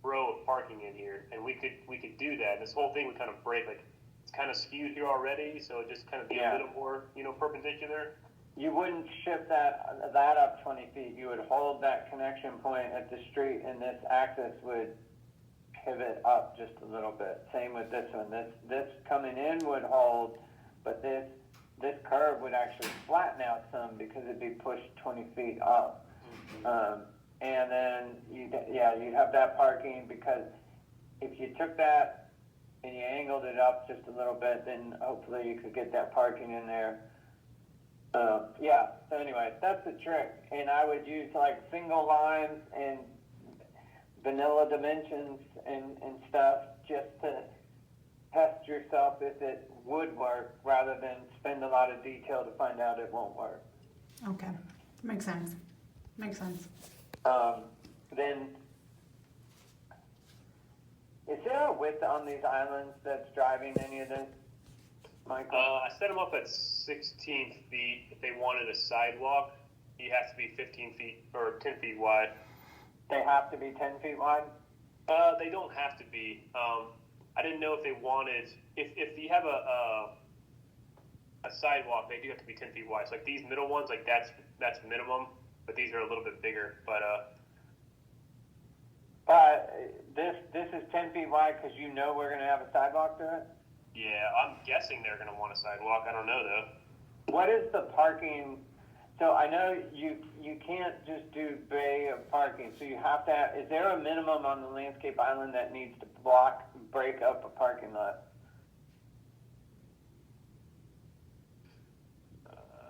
row of parking in here, and we could do that. And this whole thing would kind of break, like, it's kind of skewed here already, so it just kind of be a little more, perpendicular. You wouldn't shift that up 20 feet. You would hold that connection point at the street, and this axis would pivot up just a little bit. Same with this one. This coming in would hold, but this curve would actually flatten out some because it'd be pushed 20 feet up. and then you'd have that parking, because if you took that and you angled it up just a little bit, then hopefully you could get that parking in there. So anyway, that's the trick. And I would use like single lines and vanilla dimensions and stuff just to test yourself if it would work, rather than spend a lot of detail to find out it won't work. Okay, makes sense. Makes sense. Then, is there a width on these islands that's driving any of this, Michael? I set them up at 16 feet. If they wanted a sidewalk, he has to be 15 feet or 10 feet wide. They have to be 10 feet wide? They don't have to be. I didn't know if they wanted, if you have a sidewalk, they do have to be 10 feet wide. So like these middle ones, like that's minimum, but these are a little bit bigger. But this is 10 feet wide because you know we're going to have a sidewalk to it? yeah, I'm guessing they're going to want a sidewalk. I don't know though. What is the parking? So I know you can't just do bay of parking, so you have to have, is there a minimum on the landscape island that needs to break up a parking lot?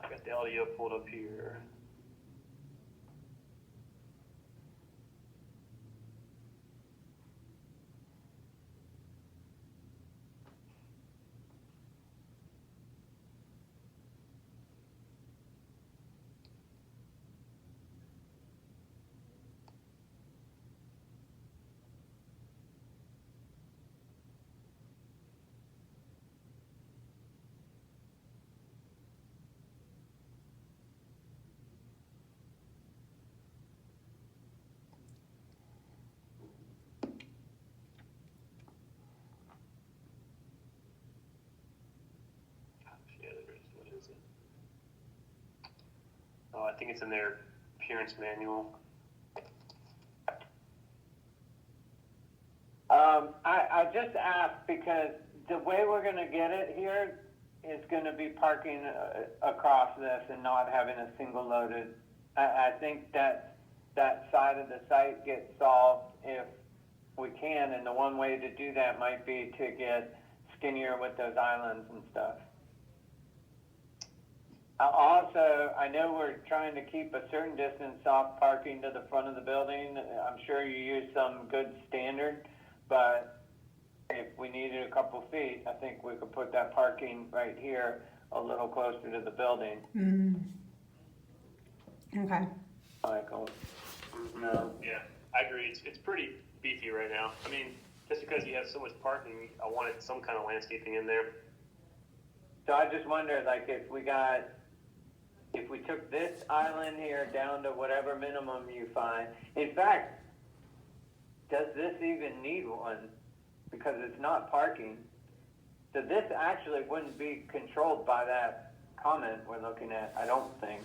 I got the audio pulled up here. Yeah, there is. What is it? Oh, I think it's in their appearance manual. I just asked because the way we're going to get it here is going to be parking across this and not having a single loaded. I think that side of the site gets solved if we can, and the one way to do that might be to get skinnier with those islands and stuff. Also, I know we're trying to keep a certain distance off parking to the front of the building. I'm sure you use some good standard, but if we needed a couple feet, I think we could put that parking right here a little closer to the building. Okay. Michael? No. Yeah, I agree. It's pretty beefy right now. I mean, just because you have so much parking, I wanted some kind of landscaping in there. So I just wonder, like, if we took this island here down to whatever minimum you find. In fact, does this even need one? Because it's not parking. So this actually wouldn't be controlled by that comment we're looking at, I don't think.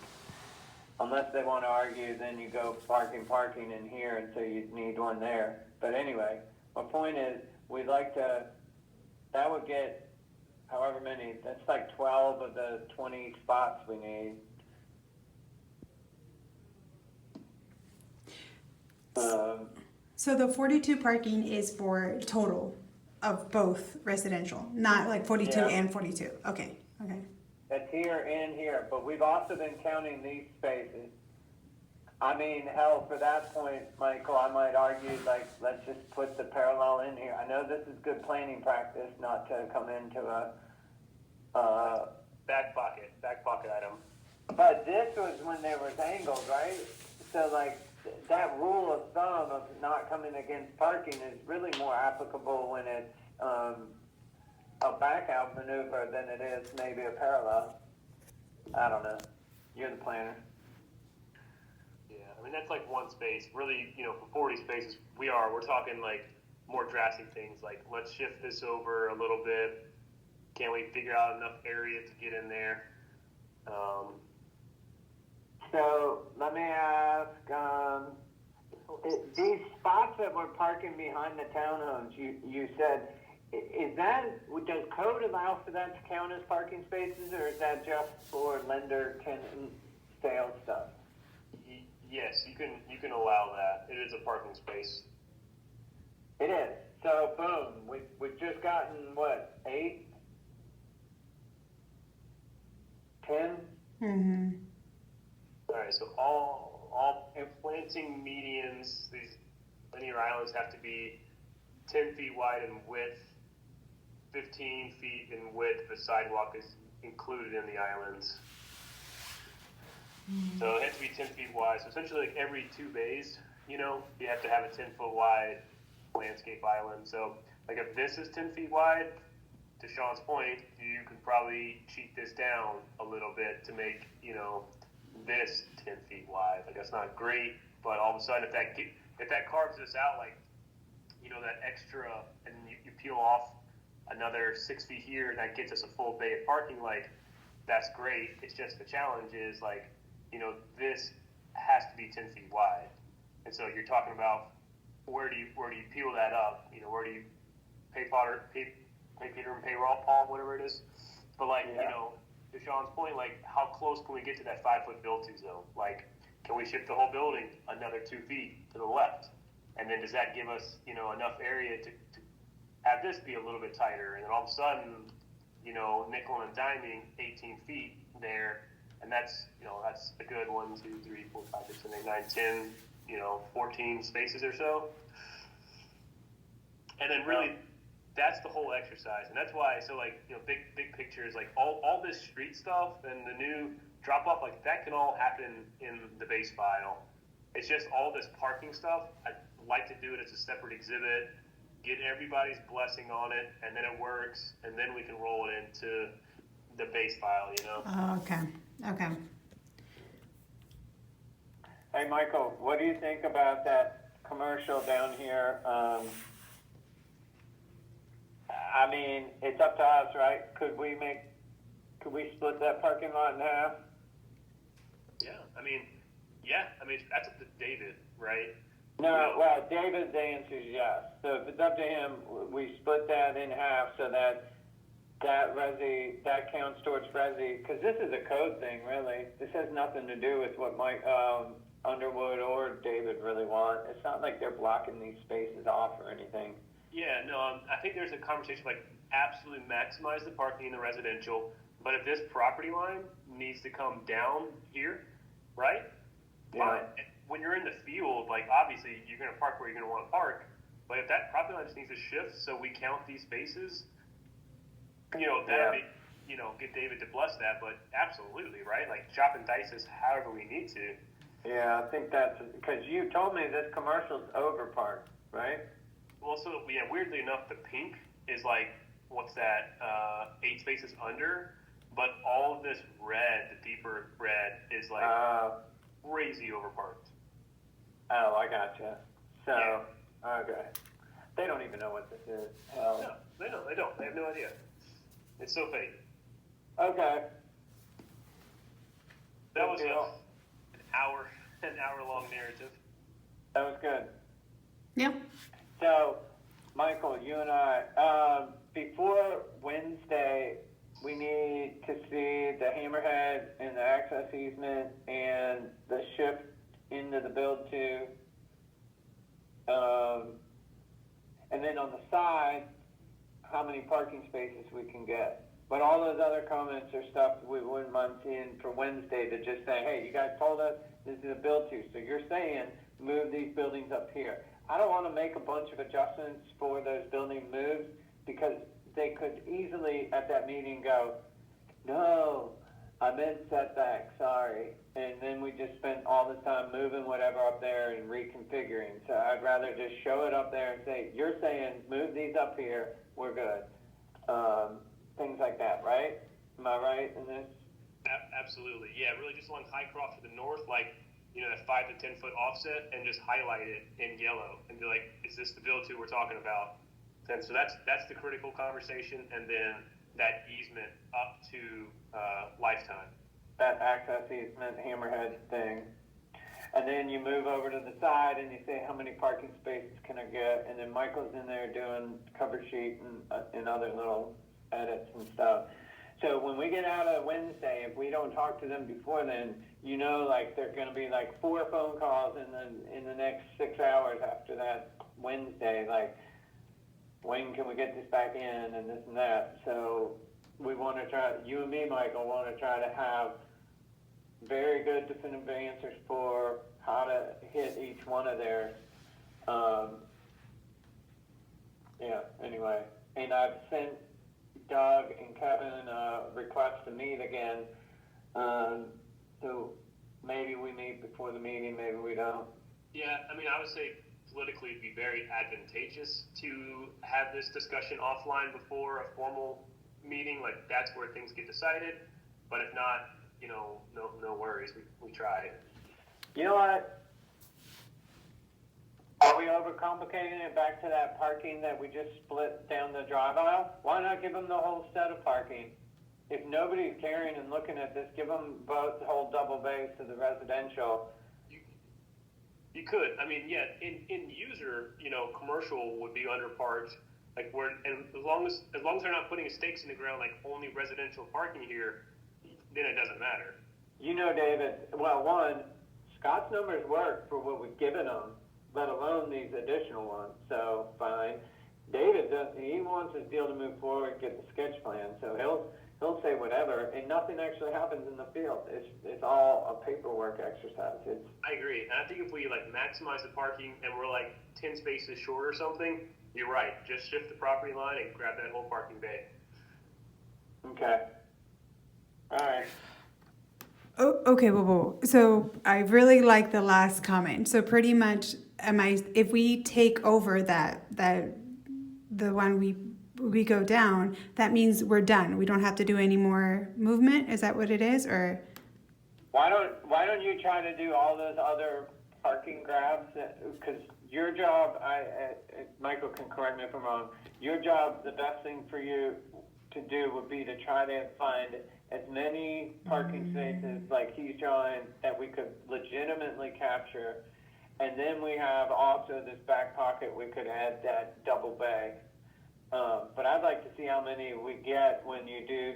Unless they want to argue, then you go parking in here, and so you'd need one there. But anyway, my point is, we'd like to, that would get however many, that's like 12 of the 20 spots we need. So the 42 parking is for total of both residential, not like 42 Yeah. and 42. Okay. That's here and here, but we've also been counting these spaces. I mean, hell, for that point, Michael, I might argue, like, let's just put the parallel in here. I know this is good planning practice, not to come into a, Back pocket item. but this was when they was angled, right? So, like, that rule of thumb of not coming against parking is really more applicable when it's, a back out maneuver than it is maybe a parallel. I don't know. You're the planner. Yeah, I mean, that's like one space. Really, for 40 spaces, we're talking like more drastic things, like let's shift this over a little bit. Can we figure out enough area to get in there? So let me ask, these spots that we're parking behind the townhomes, you said, does code allow for that to count as parking spaces, or is that just for lender, tenant, sales stuff? Yes, you can allow that. It is a parking space. It is. So boom, we've just gotten what, 8, 10? Mm-hmm. All right, so all planting medians, these linear islands have to be 10 feet wide in width, 15 feet in width. The sidewalk is included in the islands. So it has to be 10 feet wide. So essentially, like every 2 bays, you have to have a 10-foot wide landscape island. So, like if this is 10 feet wide, to Sean's point, you could probably cheat this down a little bit to make, this 10 feet wide. Like that's not great, but all of a sudden, if that carves this out, like, that extra, and you peel off another 6 feet here, and that gets us a full bay of parking, like that's great. It's just the challenge is like, this has to be 10 feet wide, and so you're talking about where do you peel that up? Where do you pay Peter and pay Paul, whatever it is. But like, to Sean's point, like how close can we get to that 5-foot build-to zone? Like, can we shift the whole building another 2 feet to the left? And then does that give us, enough area to have this be a little bit tighter? And then all of a sudden, nickel and diming 18 feet there, and that's a good 1, 2, 3, 4, 5, 6, 7, 8, 9, 10, 14 spaces or so. And then really, that's the whole exercise, and that's why. So like, big picture is like all this street stuff and the new drop off, like that can all happen in the base file. It's just all this parking stuff. I'd like to do it as a separate exhibit, get everybody's blessing on it, and then it works, and then we can roll it into the base file. Oh, okay. Hey, Michael, what do you think about that commercial down here? I mean, it's up to us, right? Could we split that parking lot in half? I mean, that's up to David, right? No, well, David's answer is yes. So if it's up to him, we split that in half so that counts towards Resi, because this is a code thing, really. This has nothing to do with what Mike Underwood or David really want. It's not like they're blocking these spaces off or anything. Yeah, no, I think there's a conversation like absolutely maximize the parking in the residential, but if this property line needs to come down here, right? Yeah. Fine. When you're in the field, like obviously you're going to park where you're going to want to park, but if that property line just needs to shift so we count these spaces, that'd be, get David to bless that, but absolutely, right? Like chop and dice this however we need to. Yeah, I think that's, because you told me this commercial's overparked, right? Well, so weirdly enough, the pink is like, what's that, 8 spaces under, but all of this red, the deeper red, is like crazy overparked. Oh, I gotcha. So, yeah. Okay. They don't even know what this is. Hell. No, they don't. They have no idea. It's so fake. Okay. That was an hour long narrative. That was good. Yeah. So, Michael, you and I, before Wednesday, we need to see the hammerhead and the access easement and the shift into the build-to. And then on the side, how many parking spaces we can get. But all those other comments are stuff we wouldn't mind seeing for Wednesday, to just say, hey, you guys told us this is a build-to, so you're saying move these buildings up here. I don't want to make a bunch of adjustments for those building moves, because they could easily at that meeting go, no, I meant setback, sorry. And then we just spent all the time moving whatever up there and reconfiguring. So I'd rather just show it up there and say, you're saying move these up here, we're good. Things like that, right? Am I right in this? Absolutely. Yeah, really just along Highcroft to the north, like, that 5 to 10 foot offset, and just highlight it in yellow and be like, is this the build-to we're talking about? And so that's the critical conversation, and then that easement up to lifetime. That access easement, hammerhead thing. And then you move over to the side and you say, how many parking spaces can I get? And then Michael's in there doing cover sheet and other little edits and stuff. So when we get out of Wednesday, if we don't talk to them before then, you know, like there's going to be like 4 phone calls in the next 6 hours after that Wednesday. Like, when can we get this back in and this and that? So we want to try. You and me, Michael, want to try to have very good definitive answers for how to hit each one of theirs. Yeah. Anyway, and I've sent Doug and Kevin a request to meet again. So maybe we meet before the meeting, maybe we don't. Yeah, I mean, I would say politically it'd be very advantageous to have this discussion offline before a formal meeting. Like, that's where things get decided. But if not, you know, no worries. We tried. You know what? Are we overcomplicating it back to that parking that we just split down the drive aisle? Why not give them the whole set of parking? If nobody's caring and looking at this, give them both the whole double bay to the residential. You could. I mean, yeah, in user, you know, commercial would be underparked. Like, and as long as they're not putting stakes in the ground, like only residential parking here, then it doesn't matter. You know, David, well, one, Scott's numbers work for what we've given them, let alone these additional ones. So fine. David he wants his deal to move forward, get the sketch plan. So he'll say whatever, and nothing actually happens in the field. It's all a paperwork exercise. I agree, and I think if we like maximize the parking and we're like 10 spaces short or something, you're right. Just shift the property line and grab that whole parking bay. Okay. All right. Oh, okay, whoa. So I really like the last comment. So pretty much, if we take over the one we go down, that means we're done. We don't have to do any more movement. Is that what it is, or? Why don't you try to do all those other parking grabs? Because your job, Michael can correct me if I'm wrong. Your job, the best thing for you to do would be to try to find as many parking spaces like he's drawing that we could legitimately capture, and then we have also this back pocket we could add that double bay. But I'd like to see how many we get when you do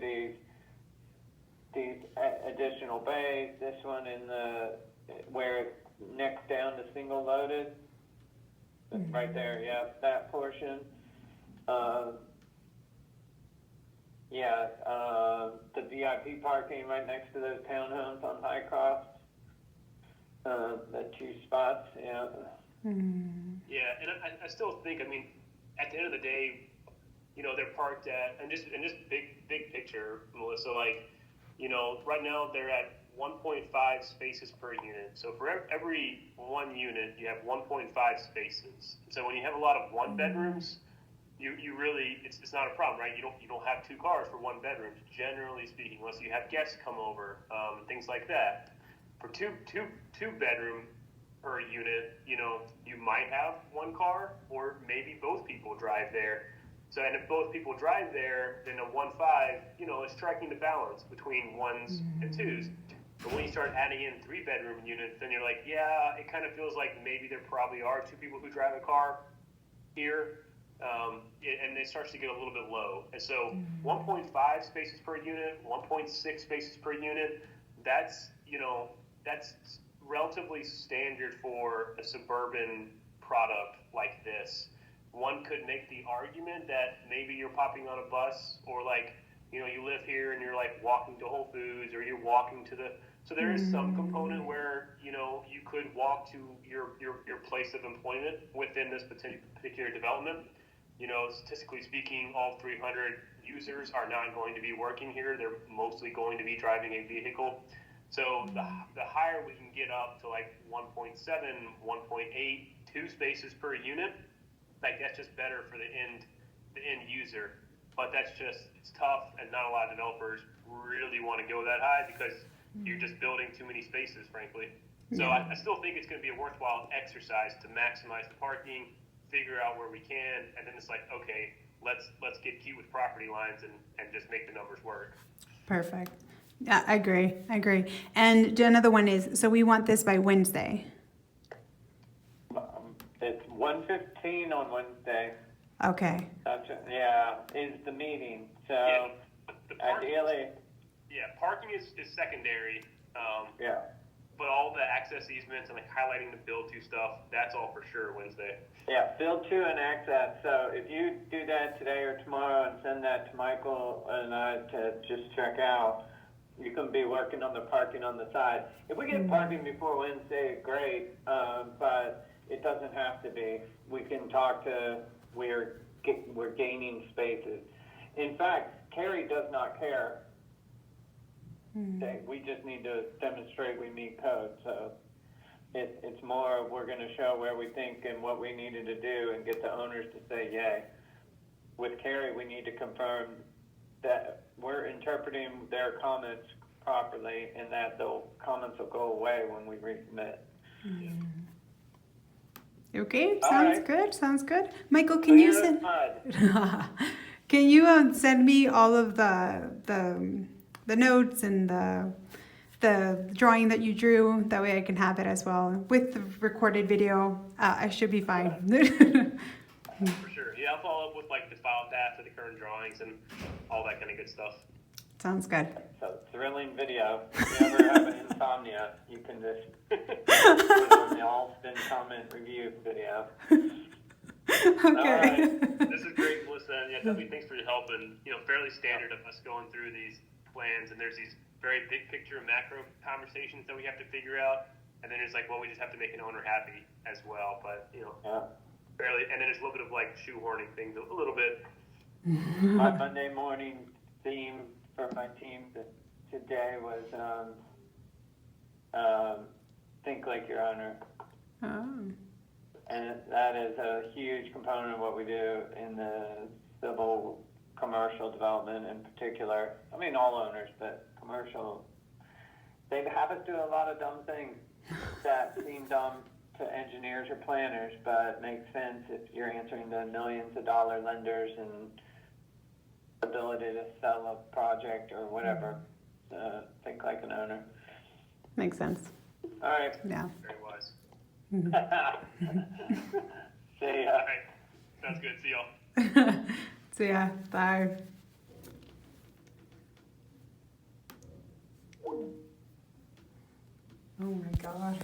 these additional bays. This one in where it's next down to single loaded, right there. Yeah, that portion. The VIP parking right next to those townhomes on High Cross. The 2 spots. Yeah. Yeah, and I still think, I mean, at the end of the day, you know, they're parked at, and just big picture, Melissa, like, you know, right now they're at 1.5 spaces per unit. So for every one unit, you have 1.5 spaces. So when you have a lot of one bedrooms, you really, it's not a problem, right? You don't have 2 cars for 1 bedroom, generally speaking, unless you have guests come over, things like that. For two bedroom per unit, you know, you might have 1 car, or maybe both people drive there. So, and if both people drive there, then a 1.5, you know, is striking the balance between 1s and 2s. But when you start adding in 3 bedroom units, then you're like, yeah, it kind of feels like maybe there probably are 2 people who drive a car here. And it starts to get a little bit low. And so 1.5 spaces per unit, 1.6 spaces per unit, that's relatively standard for a suburban product like this. One could make the argument that maybe you're popping on a bus, or like, you know, you live here and you're like walking to Whole Foods, or you're walking to so there is some component where, you know, you could walk to your place of employment within this particular development. You know, statistically speaking, all 300 users are not going to be working here. They're mostly going to be driving a vehicle. So the higher we can get up to like 1.7, 1.8, 2 spaces per unit, like that's just better for the end user. But it's tough, and not a lot of developers really want to go that high because you're just building too many spaces, frankly. So I still think it's going to be a worthwhile exercise to maximize the parking, figure out where we can, and then it's like, okay, let's get cute with property lines and just make the numbers work. Perfect. Yeah, I agree. And another one is, so we want this by Wednesday. It's 1:15 on Wednesday. Okay. Is the meeting. So Yeah, the parking, Ideally, parking is secondary. yeah. But all the access easements and like highlighting the build to stuff, that's all for sure Wednesday. Yeah, build to and access. So if you do that today or tomorrow and send that to Michael and I to just check out, you can be working on the parking on the side. If we get parking before Wednesday, great, but it doesn't have to be. We can talk to, we're gaining spaces. In fact, Carrie does not care. We just need to demonstrate we meet code. So it's more we're going to show where we think and what we needed to do and get the owners to say yay. With Carrie, we need to confirm that we're interpreting their comments properly and that the comments will go away when we resubmit. Okay, All sounds right. good. Sounds good. Michael, can you Clear as send? mud. Can you send me all of the notes and the drawing that you drew? That way I can have it as well with the recorded video. I should be fine. For sure. Yeah, I'll follow up with like the file path to the current drawings and all that kind of good stuff. Sounds good. So thrilling video. If you ever have an insomnia, you can just put it on the Alston comment review video. Okay. This is great, Melissa, and yeah, definitely thanks for your help. And fairly standard of us going through these plans, and there's these very big picture macro conversations that we have to figure out, and then it's like, well, we just have to make an owner happy as well. But fairly, and then there's a little bit of like shoehorning things a little bit. My Monday morning theme for my team today was think like your owner. Oh. And that is a huge component of what we do in the civil commercial development in particular. I mean, all owners, but commercial. They have us do a lot of dumb things that seem dumb to engineers or planners, but makes sense if you're answering the millions of dollar lenders and ability to sell a project or whatever. Think like an owner. Makes sense. All right. Yeah. Very wise. See ya. All right. Sounds good. See y'all. So yeah, bye. Oh my God.